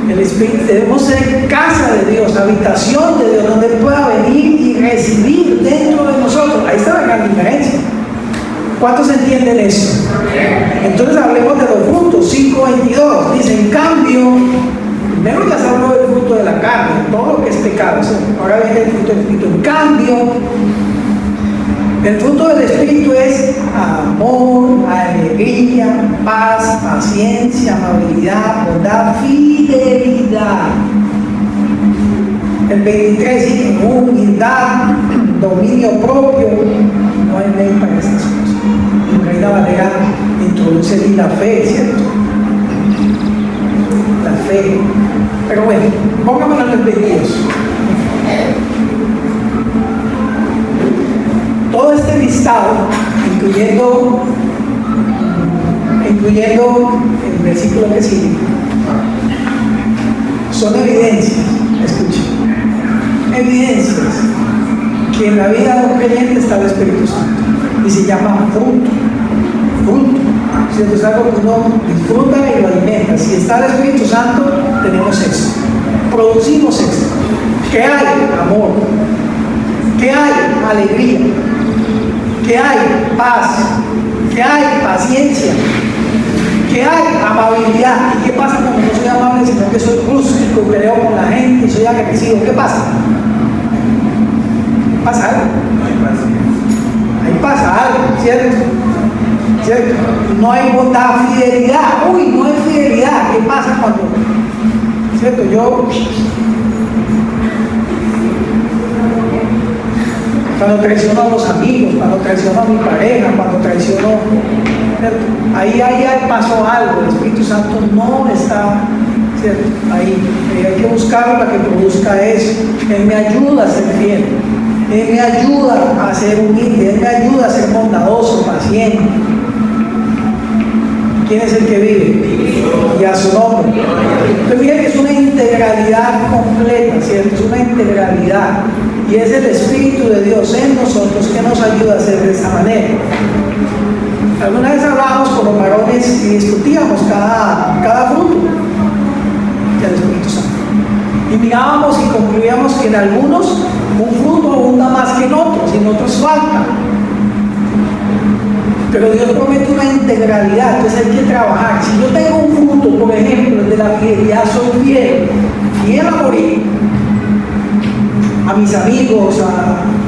el Espíritu, debemos ser casa de Dios, habitación de Dios, donde Él pueda venir y recibir dentro de nosotros. Ahí está la gran diferencia. ¿Cuántos entienden eso? Entonces hablemos de los frutos. 5:22 dice, en cambio, primero ya se habló del fruto de la carne, todo lo que es pecado. Ahora viene el fruto del Espíritu. En cambio, el fruto del Espíritu es amor, alegría, paz, paciencia, amabilidad, bondad, fidelidad. El 23 dice humildad, dominio propio. No hay ley para estas cosas. En Reina Valera introduce ahí la fe, ¿cierto? La fe. Pero bueno, pongámonos en el 22. Todo este listado, incluyendo el versículo que sigue, son evidencias, escuchen, evidencias que en la vida de un creyente está el Espíritu Santo y se llama fruto. Si es algo que uno disfruta y lo alimenta. Si está el Espíritu Santo, tenemos eso, producimos eso. ¿Qué hay? Amor, ¿Qué hay? Alegría. ¿Qué hay? Paz. ¿Qué hay? Paciencia. ¿Qué hay? Amabilidad. ¿Y qué pasa cuando no soy amable, sino que soy rústico, peleo con la gente y soy agresivo? ¿Qué pasa? ¿Pasa algo? Ahí pasa algo, ¿cierto? ¿Cierto? No hay bondad, fidelidad. Uy, no hay fidelidad. ¿Qué pasa cuando? ¿Cierto? Cuando traiciono a los amigos, cuando traiciono a mi pareja, cuando traiciono, ¿cierto? Ahí pasó algo, el Espíritu Santo no está, ¿cierto? Ahí hay que buscarlo para que produzca eso. Él me ayuda a ser fiel, Él me ayuda a ser humilde, Él me ayuda a ser bondadoso, paciente. ¿Quién es el que vive? Y a su nombre. Entonces miren que es una integralidad completa, ¿cierto? Es una integralidad. Y es el Espíritu de Dios en nosotros que nos ayuda a hacer de esa manera. Alguna vez hablábamos con los varones y discutíamos cada fruto del Espíritu Santo. Y mirábamos y concluíamos que en algunos un fruto abunda más que en otros y en otros falta. Pero Dios promete una integralidad, entonces hay que trabajar. Si yo tengo un fruto, por ejemplo, el de la fidelidad, soy fiel a morir, a mis amigos,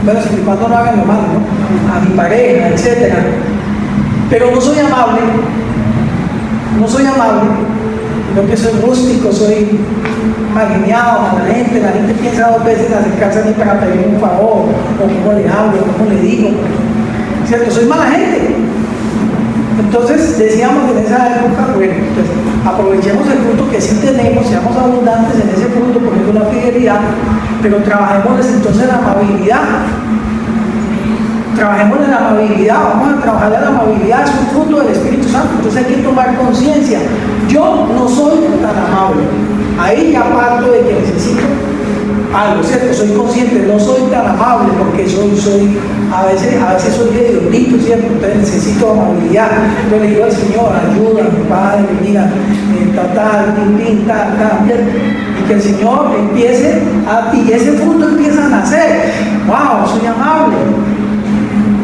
bueno, siempre y cuando no hagan lo malo, ¿no? A mi pareja, etc. Pero no soy amable, sino que soy rústico, soy malgeniado a la gente piensa dos veces en acercarse a mí para pedir un favor, o cómo le hablo, cómo le digo, ¿cierto? Soy mala gente. Entonces decíamos en esa época, bueno, pues aprovechemos el fruto que sí tenemos, seamos abundantes en ese fruto, por ejemplo la fidelidad, pero trabajemos entonces la amabilidad. Trabajemos en la amabilidad, vamos a trabajar en la amabilidad, es un fruto del Espíritu Santo, entonces hay que tomar conciencia. Yo no soy tan amable, ahí ya parto de que necesito algo, ¿cierto? Soy consciente, no soy tan amable porque a veces soy idiotito, ¿cierto? Entonces necesito amabilidad. Yo le digo al Señor, ayúdame, Padre, mira, y que el Señor empiece y ese fruto empieza a nacer. ¡Wow! Soy amable.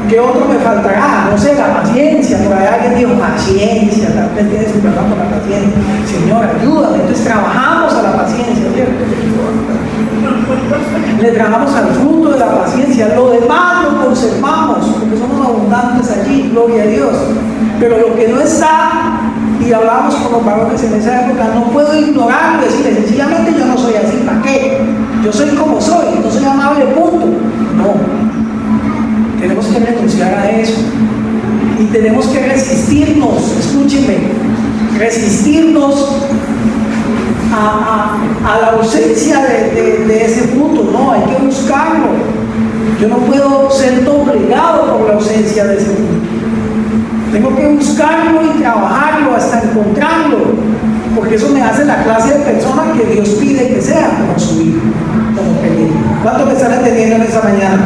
¿Qué otro me faltará? No sé, la paciencia. Por ahí alguien dijo paciencia, tal vez tienes que trabajar con la paciencia. Señor, ayúdame. Entonces trabajamos a la paciencia, ¿cierto? Le trabajamos al fruto de la paciencia. Lo demás lo conservamos porque somos abundantes allí, gloria a Dios. Pero lo que no está, y hablábamos con los varones en esa época, no puedo ignorarlo y decirle sencillamente yo no soy así, ¿para qué? Yo soy como soy, no soy amable, punto. No. Tenemos que renunciar a eso y tenemos que resistirnos, escúchenme, resistirnos a la ausencia de ese fruto. No, hay que buscarlo. Yo no puedo ser doblegado por la ausencia de ese fruto. Tengo que buscarlo y trabajarlo hasta encontrarlo, porque eso me hace la clase de persona que Dios pide que sea como su hijo, como pequeño. ¿Cuántos me están entendiendo en esta mañana?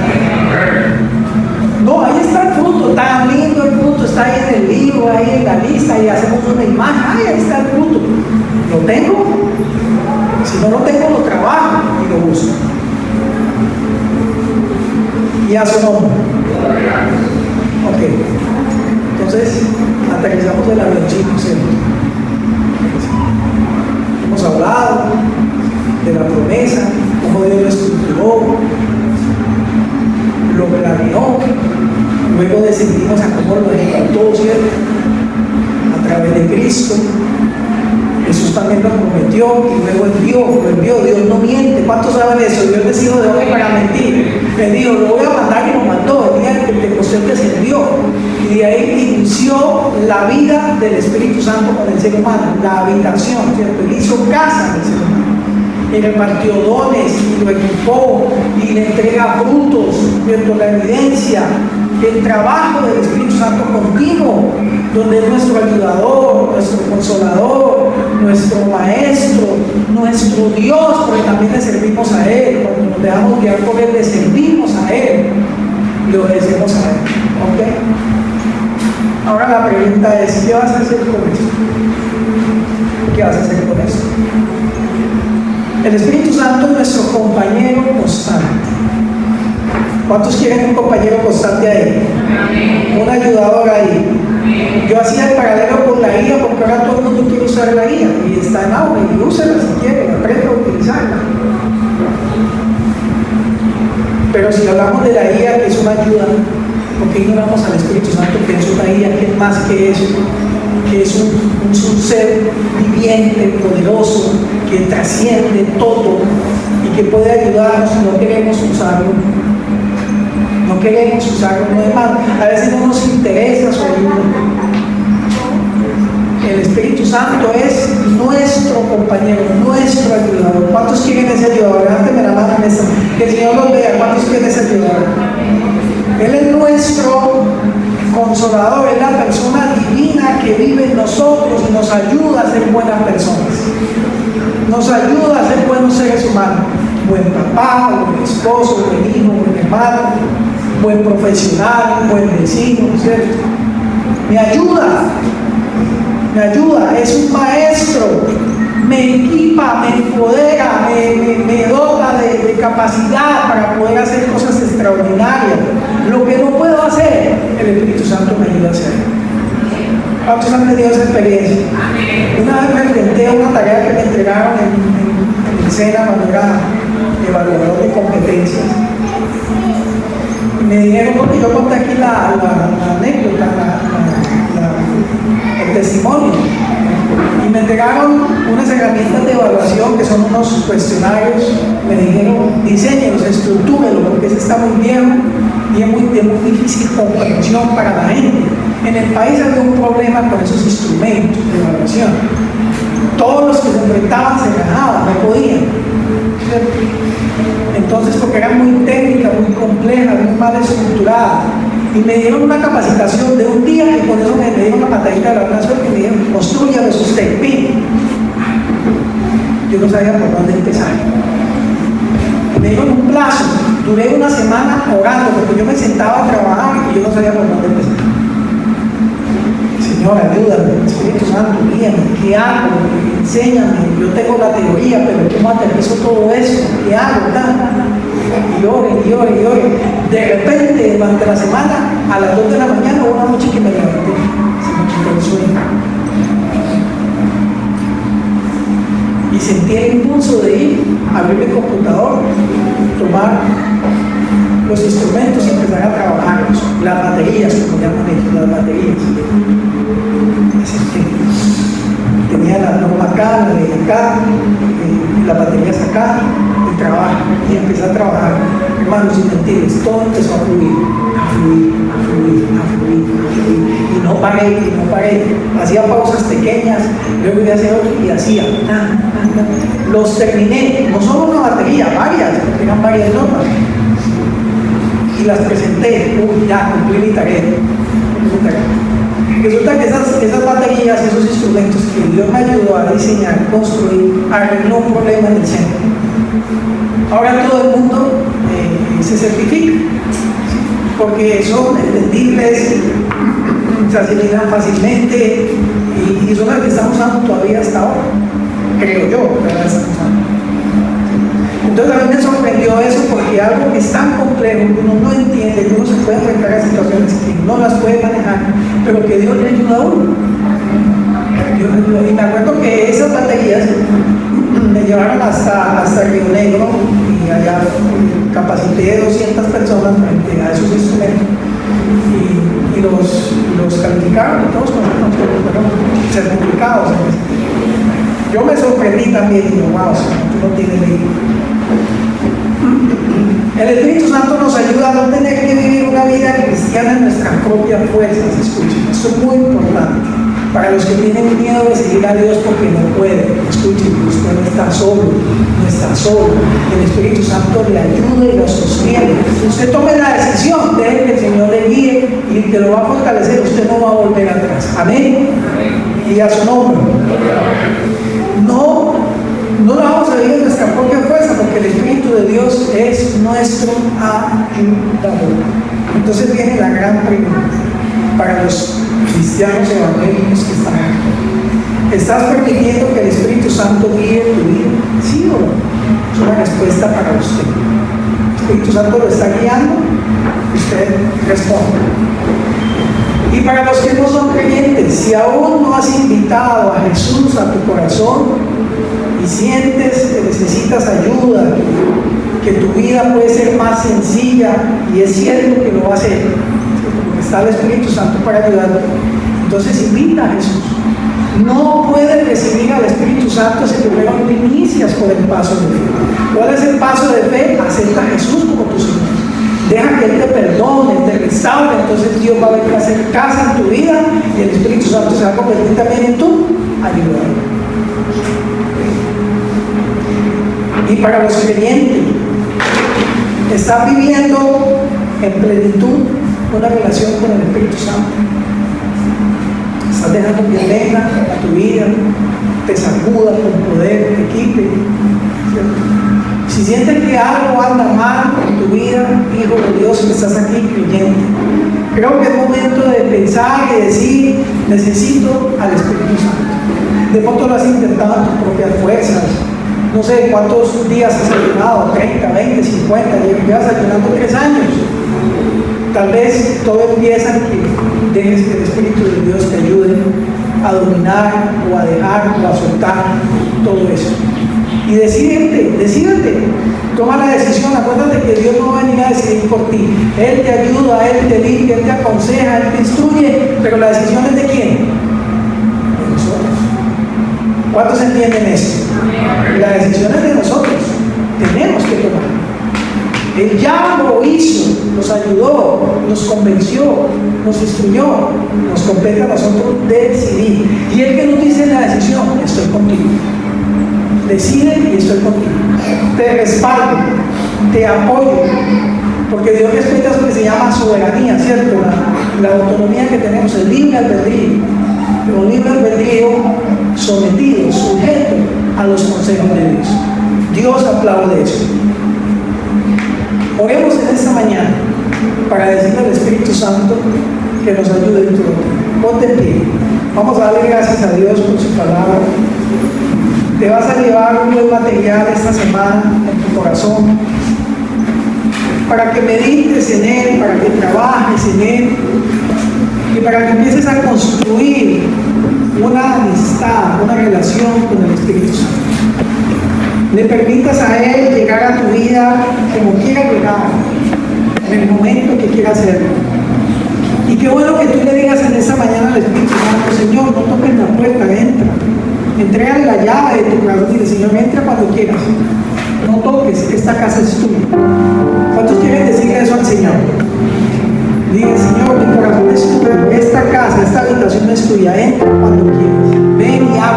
No, ahí está el fruto, tan lindo el fruto, está ahí en el libro, ahí en la lista, y hacemos una imagen, ahí está el fruto. ¿Lo tengo? Si no lo tengo, lo trabajo y lo busco. Y a su nombre. Ok. Entonces, aterrizamos el avioncito, ¿cierto? Hemos hablado de la promesa, cómo Dios lo estructuró, lo planeó, luego decidimos a cómo lo ejecutó, ¿cierto? A través de Cristo. Jesús también lo prometió y luego envió. Dios no miente. ¿Cuántos saben eso? Dios es hijo de hombre para mentir. Le dijo, lo voy a mandar y lo mandó. El día en que Pentecostés descendió. Y de ahí inició la vida del Espíritu Santo con el ser humano, la habitación, ¿cierto? Él hizo casa en el ser humano. Él repartió dones y lo equipó y le entrega frutos, ¿cierto? La evidencia, el trabajo del Espíritu Santo continuo, donde es nuestro ayudador, nuestro consolador, nuestro maestro, nuestro Dios, porque también le servimos a Él. Cuando nos dejamos guiar por Él, le servimos a Él, le obedecemos a Él. ¿Ok? Ahora la pregunta es, ¿qué vas a hacer con esto? ¿Qué vas a hacer con esto? El Espíritu Santo es nuestro compañero constante. ¿Cuántos quieren un compañero constante ahí? Un ayudador ahí. Yo hacía el paralelo con la IA porque ahora todo el mundo quiere usar la IA y está en auge y úsela si quiere, aprenda a utilizarla. Pero si hablamos de la IA, que es una ayuda, ¿por qué ignoramos al Espíritu Santo, que es una IA, que es más que eso? Que es un ser viviente, poderoso, que trasciende todo y que puede ayudarnos si no queremos usarlo. No queremos usarlo, no es malo. A veces no nos interesa su ayuda. El Espíritu Santo es nuestro compañero, nuestro ayudador. ¿Cuántos quieren ese ayudador? Levánteme la mano en esta. Que el Señor los vea. ¿Cuántos quieren ese ayudador? Él es nuestro consolador, es la persona divina que vive en nosotros y nos ayuda a ser buenas personas. Nos ayuda a ser buenos seres humanos. Buen papá, buen esposo, buen hijo, buen hermano, buen profesional, buen vecino, ¿cierto? Me ayuda, es un maestro, me equipa, me empodera, me dota de capacidad para poder hacer cosas extraordinarias. Lo que no puedo hacer, el Espíritu Santo me ayuda a hacer. ¿Cuántos han tenido esa experiencia? Una vez me enfrenté a una tarea que me entregaron en el SENA cuando era evaluador de competencias. Y me dijeron, porque yo conté aquí la anécdota, el testimonio. Y me entregaron unas herramientas de evaluación que son unos cuestionarios. Me dijeron, diseñenlos, estructúrenlos, porque ese está muy viejo y es muy difícil comprensión para la gente. En el país había un problema con esos instrumentos de evaluación. Todos los que se enfrentaban se ganaban, no podían. Entonces, porque era muy técnica, muy compleja, muy mal estructurada. Y me dieron una capacitación de un día y con eso me dieron una patadita de la buena suerte y me dijeron, construyalos usted, ¡pim! Yo no sabía por dónde empezar. Y me dieron un plazo, duré una semana orando porque yo me sentaba a trabajar y yo no sabía por dónde empezar. Señor, ayúdame, Espíritu Santo, guíame, ¿qué hago? Enséñame, yo tengo la teoría, pero ¿cómo aterrizo todo eso? ¿Qué hago? Y llore. De repente, durante la semana, a las 2 de la mañana, hubo una noche que me levanté, se me quitó el sueño. Y sentí el impulso de ir, abrir el computador, tomar los instrumentos y empezar a trabajarlos, las baterías, como llaman ellos, las baterías. Me senté. Tenía la norma acá, la de acá, las baterías acá, y trabajo. Y empecé a trabajar. Hermanos, sin mentirles, todo empezó a fluir. Y no paré. Hacía pausas pequeñas, luego iba a hacer otro y hacía. Los terminé, no solo una batería, varias, porque eran varias normas. Y las presenté, ya cumplí mi tarea. Resulta que esas baterías, esos instrumentos que Dios me ayudó a diseñar, construir, arregló un problema en el centro. Ahora todo el mundo se certifica, porque son entendibles, se asimilan fácilmente y son las que estamos usando todavía hasta ahora, creo yo, que las estamos usando. Entonces a mí me sorprendió eso porque algo que es tan complejo, que uno no entiende, que uno se puede enfrentar a situaciones que no las puede manejar, pero que Dios le ayuda a uno. Y me acuerdo que esas baterías me llevaron hasta Río Negro y allá capacité 200 personas frente a esos instrumentos y los calificaron y todos fueron certificados. Yo me sorprendí también y digo, wow, tú no tienes ley. El Espíritu Santo nos ayuda a no tener que vivir una vida cristiana en nuestras propias fuerzas. Escuchen, esto es muy importante. Para los que tienen miedo de seguir a Dios porque no pueden, escuchen, usted no está solo, el Espíritu Santo le ayuda y lo sostiene. Usted tome la decisión, deje que el Señor le guíe y que lo va a fortalecer, usted no va a volver atrás. Amén. Y a su nombre. No lo vamos a vivir en nuestra propia fuerza porque el Espíritu de Dios es nuestro ayudador. Entonces viene la gran pregunta para los cristianos evangélicos que están aquí. ¿Estás permitiendo que el Espíritu Santo guíe tu vida? ¿Sí o no? Es una respuesta para usted. Espíritu Santo lo está guiando, usted responde. Y para los que no son creyentes, si aún no has invitado a Jesús a tu corazón y sientes que necesitas ayuda, que tu vida puede ser más sencilla, y es cierto que lo va a hacer, porque está el Espíritu Santo para ayudarte, entonces invita a Jesús. No puedes recibir al Espíritu Santo si primero no inicias con el paso de fe. ¿Cuál es el paso de fe? Acepta a Jesús como tu Señor. Deja que Él te perdone, te restaure, entonces Dios va a venir a hacer casa en tu vida y el Espíritu Santo se va a convertir también en tu ayudador. Y para los creyentes, están viviendo en plenitud una relación con el Espíritu Santo. Estás dejando que venga a tu vida, te sacuda con poder, te quite, ¿cierto? Si sientes que algo anda mal en tu vida, hijo de Dios que estás aquí creyente, creo que es momento de pensar y decir: necesito al Espíritu Santo. De pronto lo has intentado en tus propias fuerzas. No sé cuántos días has ayunado, 30, 20, 50, llevas ayunando 3 años. Tal vez todo empieza en que dejes que el Espíritu de Dios te ayude a dominar o a dejar o a soltar todo eso. Y decídete, toma la decisión. Acuérdate que Dios no va a venir a decidir por ti. Él te ayuda, Él te limpia, Él te aconseja, Él te instruye, pero la decisión es de quién? De nosotros. ¿Cuántos entienden eso? La decisión es de nosotros. Tenemos que tomar. Él ya lo hizo, nos ayudó, nos convenció, nos instruyó. Nos compete a nosotros decidir. Y Él que nos dice en la decisión: estoy contigo. Decide y estoy contigo. Te respaldo, te apoyo, porque Dios respeta eso que se llama soberanía, ¿cierto? La autonomía que tenemos, el libre albedrío. Pero un libre albedrío sometido, sujeto a los consejos de Dios. Dios aplaude eso. Oremos en esta mañana para decirle al Espíritu Santo que nos ayude en todo. Ponte en pie. Vamos a darle gracias a Dios por su palabra. Te vas a llevar un buen material esta semana en tu corazón para que medites en Él, para que trabajes en Él y para que empieces a construir una amistad, una relación con el Espíritu Santo. Le permitas a Él llegar a tu vida como quiera llegar, en el momento que quiera hacerlo. Y qué bueno que tú le digas en esta mañana al Espíritu Santo: Señor, no toques la puerta, entra. Entrégale la llave de tu corazón y dile: Señor, entra cuando quieras. No toques, esta casa es tuya. ¿Cuántos quieren decirle eso al Señor? Dile: Señor, mi corazón es tuyo, esta casa, esta habitación es tuya, entra cuando quieras. Ven y habla.